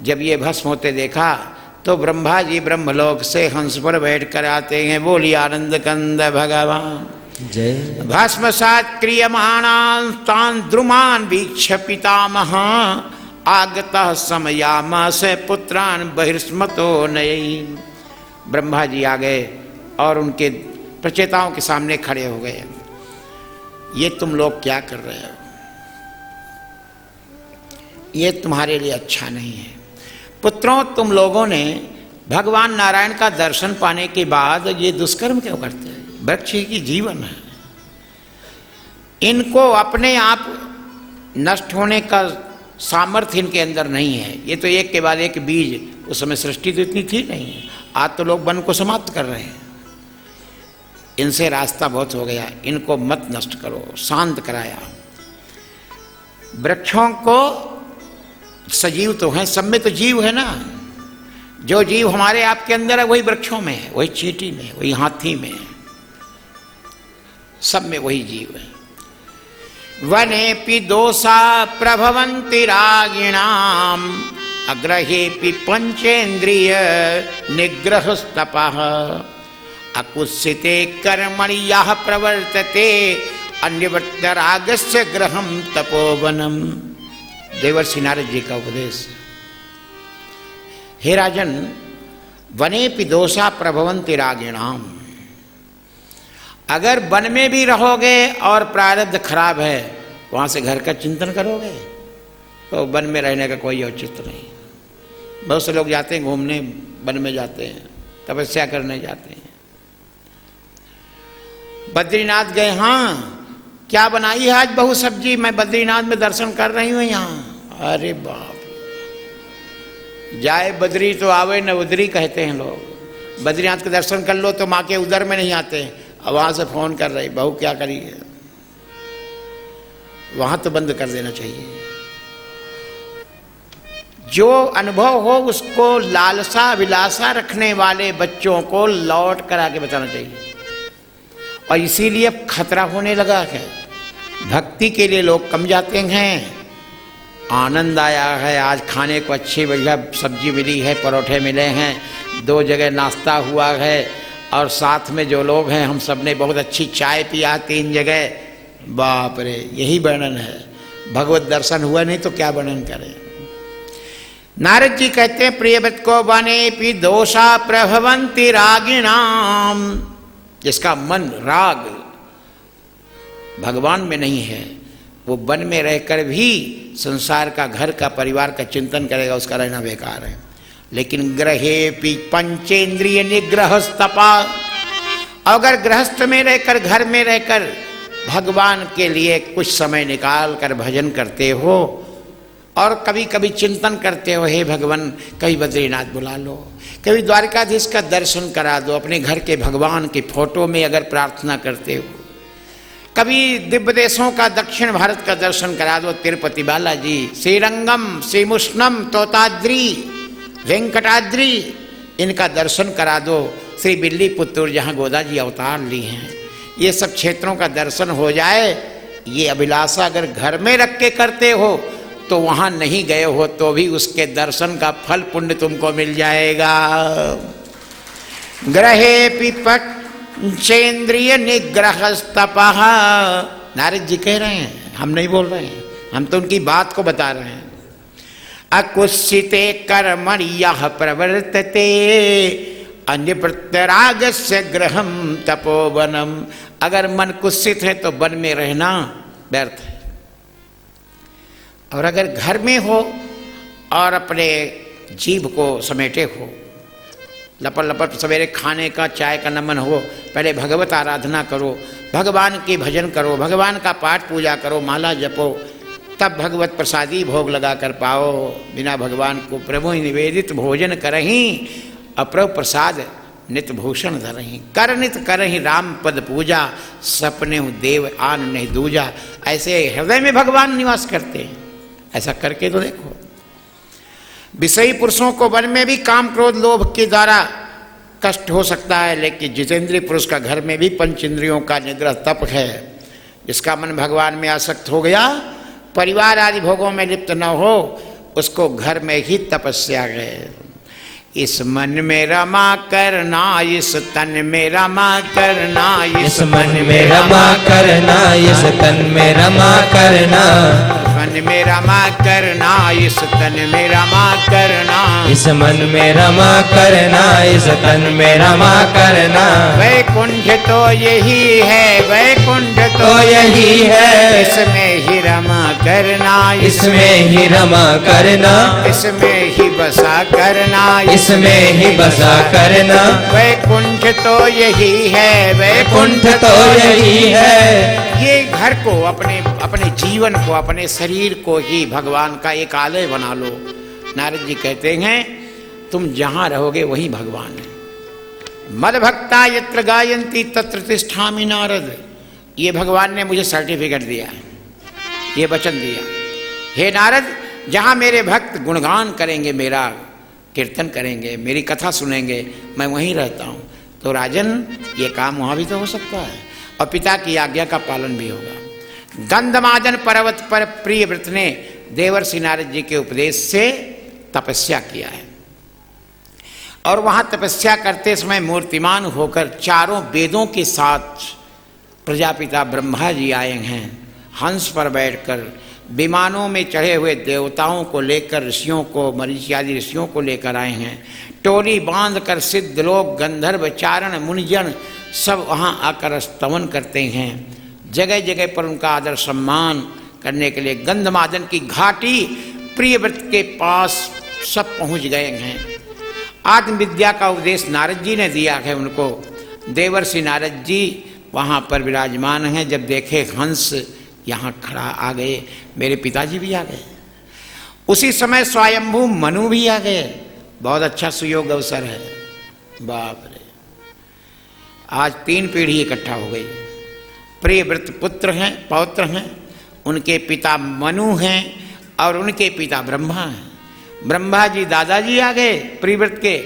जब ये भस्म होते देखा तो ब्रह्मा जी ब्रह्मलोक से हंस पर बैठ कर आते हैं। बोलिए आनंद कंद भगवान। जय। भस्मसात् क्रियमाणान् तान् द्रुमान् वीक्ष्य पितामह आगतः समयामास पुत्रान् बहिर्स्मतो नयि। ब्रह्मा जी आ गए और उनके प्रचेताओं के सामने खड़े हो गए। ये तुम लोग क्या कर रहे हो? ये तुम्हारे लिए अच्छा नहीं है। पुत्रों, तुम लोगों ने भगवान नारायण का दर्शन पाने के बाद ये दुष्कर्म क्यों करते हैं? वृक्ष की जीवन है, इनको अपने आप नष्ट होने का सामर्थ्य इनके अंदर नहीं है। ये तो एक के बाद एक बीज, उस समय सृष्टि तो इतनी थी नहीं, आज तो लोग वन को समाप्त कर रहे हैं। इनसे रास्ता बहुत हो गया, इनको मत नष्ट करो, शांत कराया। वृक्षों को सजीव तो हैं, सब में तो जीव है ना। जो जीव हमारे आपके अंदर है वही वृक्षों में है, वही चींटी में, वही हाथी में है, सब में वही जीव है। वनेपि दोषा प्रभवन्ति रागिणाम अग्रहेपि पंचेन्द्रिय निग्रहस्तपः अकुत्सिते कर्मणि यः प्रवर्तते अन्यवृत्तरागस्य गृहम तपोवनम। देवर्षि नारद जी का उपदेश। हे राजन, वनेपि दोषा प्रभवन्ति रागिणाम। अगर वन में भी रहोगे और प्रारब्ध खराब है, वहां से घर का चिंतन करोगे तो वन में रहने का कोई औचित्य नहीं। बहुत से लोग जाते हैं घूमने, वन में जाते हैं, तपस्या करने जाते हैं। बद्रीनाथ गए, हाँ क्या बनाई है आज बहु सब्जी, मैं बद्रीनाथ में दर्शन कर रही हूँ यहाँ। अरे बाप, जाए बद्री तो आवे न उदरी कहते हैं लोग। बद्रीनाथ के दर्शन कर लो तो माँ के उदर में नहीं आते। अब वहाँ से फोन कर रही, बहू क्या करिए। वहाँ तो बंद कर देना चाहिए। जो अनुभव हो उसको लालसा विलासा रखने वाले बच्चों को लौट कर आके बताना चाहिए। और इसीलिए अब खतरा होने लगा है। भक्ति के लिए लोग कम जाते हैं। आनंद आया है, आज खाने को अच्छी बढ़िया सब्जी मिली है, परोठे मिले हैं, 2 जगह नाश्ता हुआ है, और साथ में जो लोग हैं हम सब ने बहुत अच्छी चाय पिया 3 जगह। बाप रे, यही वर्णन है। भगवत दर्शन हुआ नहीं तो क्या वर्णन करें। नारद जी कहते हैं, प्रियव्रत को बने पी दोषा प्रभवंति रागिणाम। जिसका मन राग भगवान में नहीं है, वो वन में रहकर भी संसार का, घर का, परिवार का चिंतन करेगा, उसका रहना बेकार है। लेकिन ग्रहे पी पंचेंद्रिय निग्रह तपा। अगर गृहस्थ में रहकर, घर में रहकर भगवान के लिए कुछ समय निकाल कर भजन करते हो और कभी कभी चिंतन करते हो, हे भगवान कभी बद्रीनाथ बुला लो, कभी द्वारकाधीश का दर्शन करा दो, अपने घर के भगवान की फोटो में अगर प्रार्थना करते हो, कभी दिव्य देशों का, दक्षिण भारत का दर्शन करा दो, तिरुपति बालाजी, श्रीरंगम, श्रीमुष्णम, तोताद्री, वेंकटाद्री, इनका दर्शन करा दो। श्री बिल्लीपुत्तूर जहाँ गोदा जी अवतार ली हैं, ये सब क्षेत्रों का दर्शन हो जाए। ये अभिलाषा अगर घर में रख के करते हो तो वहाँ नहीं गए हो तो भी उसके दर्शन का फल पुण्य तुमको मिल जाएगा। ग्रहे पिपंचेन्द्रिय निग्रहस्तपः। नारद जी कह रहे हैं, हम नहीं बोल रहे हैं, हम तो उनकी बात को बता रहे हैं। अकुत्सिते कर्मणि यः प्रवर्तते अन्यवृत्तरागस्य गृहम तपोवनम। अगर मन कुत्सित है तो वन में रहना व्यर्थ है। और अगर घर में हो और अपने जीभ को समेटे हो, लपट लपट सवेरे खाने का, चाय का नमन हो, पहले भगवत आराधना करो, भगवान की भजन करो, भगवान का पाठ पूजा करो, माला जपो, तब भगवत प्रसादी भोग लगा कर पाओ। बिना भगवान को प्रभु निवेदित भोजन करही, अप्रभु प्रसाद नित भूषण धरही। कर नित करही राम पद पूजा, सपने देव आन नहीं दूजा। ऐसे हृदय में भगवान निवास करते हैं, ऐसा करके तो देखो। विषयी पुरुषों को वन में भी काम क्रोध लोभ के द्वारा कष्ट हो सकता है, लेकिन जितेंद्रिय पुरुष का घर में भी पंच इंद्रियों का निग्रह तप है। जिसका मन भगवान में आसक्त हो गया, परिवार आदि भोगों में लिप्त न हो, उसको घर में ही तपस्या है। इस मन में रमा करना, इस तन में रमा करना, इस मन में रमा करना, इस तन में रमा करना, मन में रमा करना, इस तन में रमा करना, इस मन में रमा करना, इस तन में रमा करना। वैकुंठ तो यही है, वैकुंठ तो यही है, इसमें ही रमा करना, इसमें ही रमा करना, इसमें ही बसा करना, इसमें ही बसा करना। वैकुंठ तो यही है, वैकुंठ तो यही है। ये घर को, अपने जीवन को, अपने शरीर को ही भगवान का एक आलय बना लो। नारद जी कहते हैं, तुम जहां रहोगे वहीं भगवान है। मद भक्ता यत्र गायन्ति तत्र तिष्ठामि नारद। ये भगवान ने मुझे सर्टिफिकेट दिया है, ये वचन दिया। हे नारद, जहां मेरे भक्त गुणगान करेंगे, मेरा कीर्तन करेंगे, मेरी कथा सुनेंगे, मैं वहीं रहता हूँ। तो राजन, ये काम वहाँ भी तो हो सकता है, और पिता की आज्ञा का पालन भी होगा। गंधमादन पर्वत पर प्रियव्रत ने देवर्षि नारद जी के उपदेश से तपस्या किया है, और वहाँ तपस्या करते समय मूर्तिमान होकर चारों वेदों के साथ प्रजापिता ब्रह्मा जी आए हैं, हंस पर बैठकर विमानों में चढ़े हुए देवताओं को लेकर, ऋषियों को, मरीचि आदि ऋषियों को लेकर आए हैं। टोली बांधकर सिद्ध लोग, गंधर्व, चारण, मुनिजन सब वहाँ आकर स्तवन करते हैं। जगह जगह पर उनका आदर सम्मान करने के लिए गंधमादन की घाटी प्रियव्रत के पास सब पहुँच गए हैं। आत्मविद्या का उपदेश नारद जी ने दिया है उनको। देवर्षि नारद जी वहाँ पर विराजमान हैं। जब देखे हंस यहाँ खड़ा आ गए, मेरे पिताजी भी आ गए। उसी समय स्वयंभू मनु भी आ गए। बहुत अच्छा सुयोग अवसर है। बाप रे, आज 3 पीढ़ी इकट्ठा हो गई। प्रियव्रत पुत्र हैं, पौत्र हैं, उनके पिता मनु हैं और उनके पिता ब्रह्मा हैं। ब्रह्मा जी दादाजी आ गए प्रियव्रत के,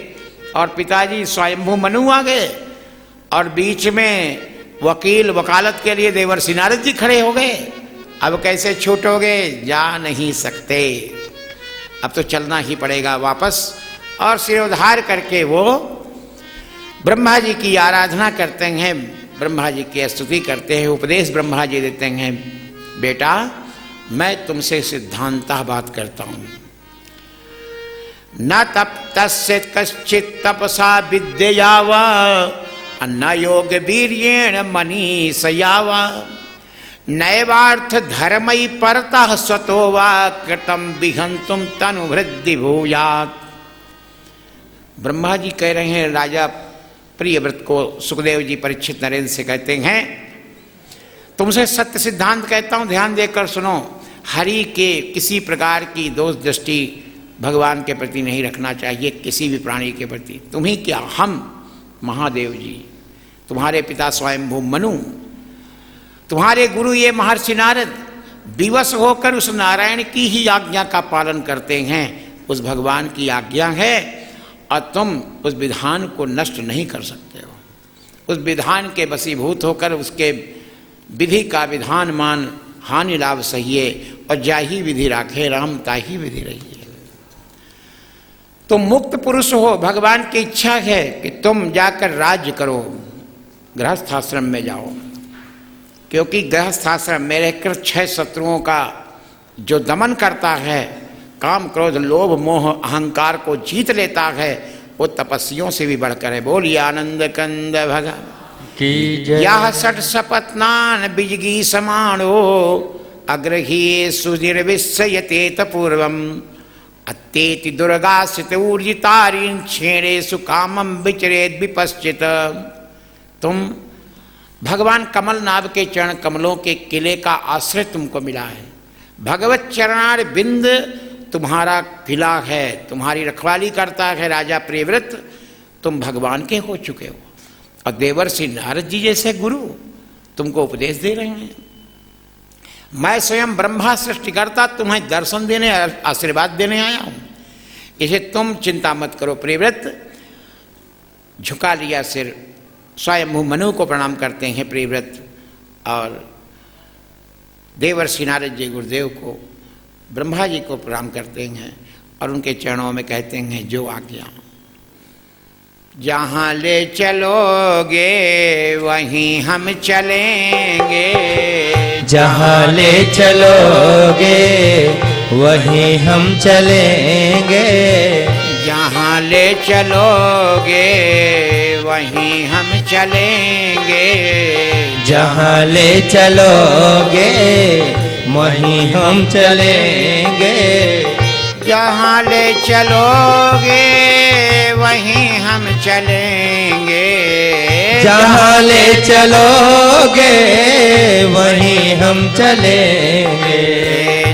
और पिताजी स्वयंभू मनु आ गए, और बीच में वकील वकालत के लिए देवर्षि नारद जी खड़े हो गए। अब कैसे छूटोगे? जा नहीं सकते, अब तो चलना ही पड़ेगा वापस। और सिरोद्धार करके वो ब्रह्मा जी की आराधना करते हैं, ब्रह्मा जी की स्तुति करते हैं। उपदेश ब्रह्मा जी देते हैं, बेटा मैं तुमसे सिद्धांतः बात करता हूं। न तप्तस्य कश्चित् तपसा विद्यया वा न योग वीर्येण मनीषया वा नैवार्थ धर्मयि परतः स्वतो वा कृतं विहंतुम तनुभृद्धि भूयात्। ब्रह्मा जी कह रहे हैं राजा प्रियव्रत को, सुखदेव जी परीक्षित नरेंद्र से कहते हैं, तुमसे सत्य सिद्धांत कहता हूं, ध्यान देकर सुनो। हरि के किसी प्रकार की दोष दृष्टि भगवान के प्रति नहीं रखना चाहिए, किसी भी प्राणी के प्रति। तुम्ही क्या, हम महादेव जी, तुम्हारे पिता स्वयंभू मनु, तुम्हारे गुरु ये महर्षि नारद विवश होकर उस नारायण की ही आज्ञा का पालन करते हैं। उस भगवान की आज्ञा है और तुम उस विधान को नष्ट नहीं कर सकते हो। उस विधान के वशीभूत होकर उसके विधि का विधान मान, हानि लाभ सहिए, और जाही विधि राखे राम ताही विधि रहिए। तुम मुक्त पुरुष हो, भगवान की इच्छा है कि तुम जाकर राज्य करो, गृहस्थाश्रम में जाओ, क्योंकि गृहस्थाश्रम में रहकर 6 शत्रुओं का जो दमन करता है, काम क्रोध लोभ मोह अहंकार को जीत लेता है, वो तपस्वियों से भी बढ़कर है। बोलिए आनंद कंद भगवान की जय। यह षट सपत्नान बिजगी समाणो अग्रही सुधिर्विश्यतेत पूर्वम अत्येति दुर्गासित ऊर्जितारीं क्षेणेषु कामं विचरेद विपश्चित। तुम भगवान कमल नाभ के चरण कमलों के किले का आश्रय तुमको मिला है। भगवत चरणार बिंद तुम्हारा किला है, तुम्हारी रखवाली करता है राजा प्रियव्रत। तुम भगवान के हो चुके हो, और देवर्षि नारद जी जैसे गुरु तुमको उपदेश दे रहे हैं। मैं स्वयं ब्रह्मा सृष्टिकर्ता तुम्हें दर्शन देने, आशीर्वाद देने आया हूं। इसे तुम चिंता मत करो। प्रियव्रत झुका लिया सिर, स्वयं मनु को प्रणाम करते हैं प्रियव्रत, और देवर्षि नारद जी गुरुदेव को, ब्रह्मा जी को प्रणाम करते हैं, और उनके चरणों में कहते हैं जो आज्ञा। जहाँ ले चलोगे वहीं हम चलेंगे, जहाँ ले चलोगे वहीं हम चलेंगे, जहाँ ले चलोगे वहीं हम चलेंगे, जहाँ ले चलोगे वहीं हम चलेंगे, जहाँ ले चलोगे वहीं हम चलेंगे, जहाँ ले चलोगे वहीं हम चलेंगे,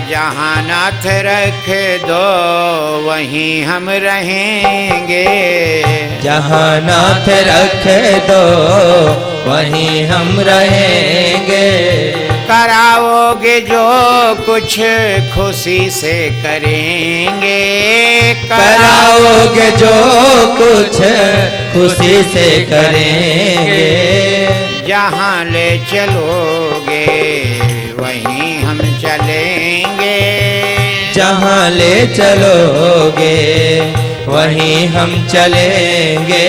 जहाँ नाथ रख दो वहीं हम रहेंगे, जहाँ नाथ रख दो वहीं हम रहेंगे, कराओगे जो कुछ खुशी से करेंगे, कराओगे जो कुछ खुशी से करेंगे, जहाँ ले चलोगे वहीं हम चलेंगे, जहाँ ले चलोगे वहीं हम चलेंगे।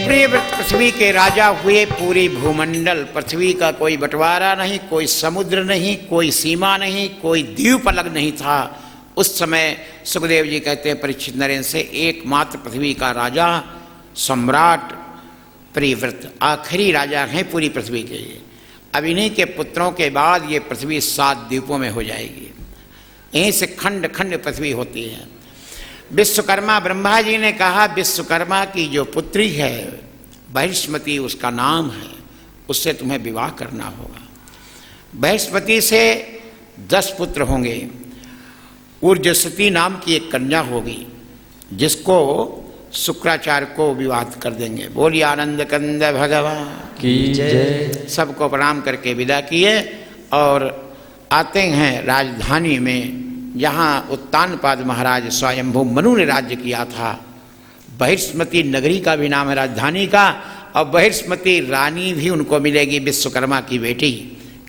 प्रियव्रत पृथ्वी के राजा हुए पूरी भूमंडल। पृथ्वी का कोई बंटवारा नहीं, कोई समुद्र नहीं, कोई सीमा नहीं, कोई द्वीप अलग नहीं था। उस समय सुखदेव जी कहते हैं परीक्षित नरेंद्र से, एकमात्र पृथ्वी का राजा सम्राट प्रियव्रत आखिरी राजा हैं पूरी पृथ्वी के। अब इन्हीं के पुत्रों के बाद ये पृथ्वी 7 द्वीपों में हो जाएगी। यहीं से खंड खंड पृथ्वी होती है। विश्वकर्मा ब्रह्मा जी ने कहा, विश्वकर्मा की जो पुत्री है बृहस्पति उसका नाम है, उससे तुम्हें विवाह करना होगा। बृहस्पति से 10 पुत्र होंगे। ऊर्जस्वती नाम की एक कन्या होगी जिसको शुक्राचार्य को विवाह कर देंगे। बोलिए आनंद कंद भगवान की जय। सबको प्रणाम करके विदा किए और आते हैं राजधानी में, जहाँ उत्तानपाद महाराज स्वयंभू मनु ने राज्य किया था। बृहस्पति नगरी का भी नाम है राजधानी का, और बृहस्पति रानी भी उनको मिलेगी, विश्वकर्मा की बेटी।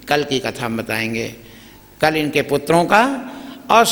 कल की कथा हम बताएंगे, कल इनके पुत्रों का। और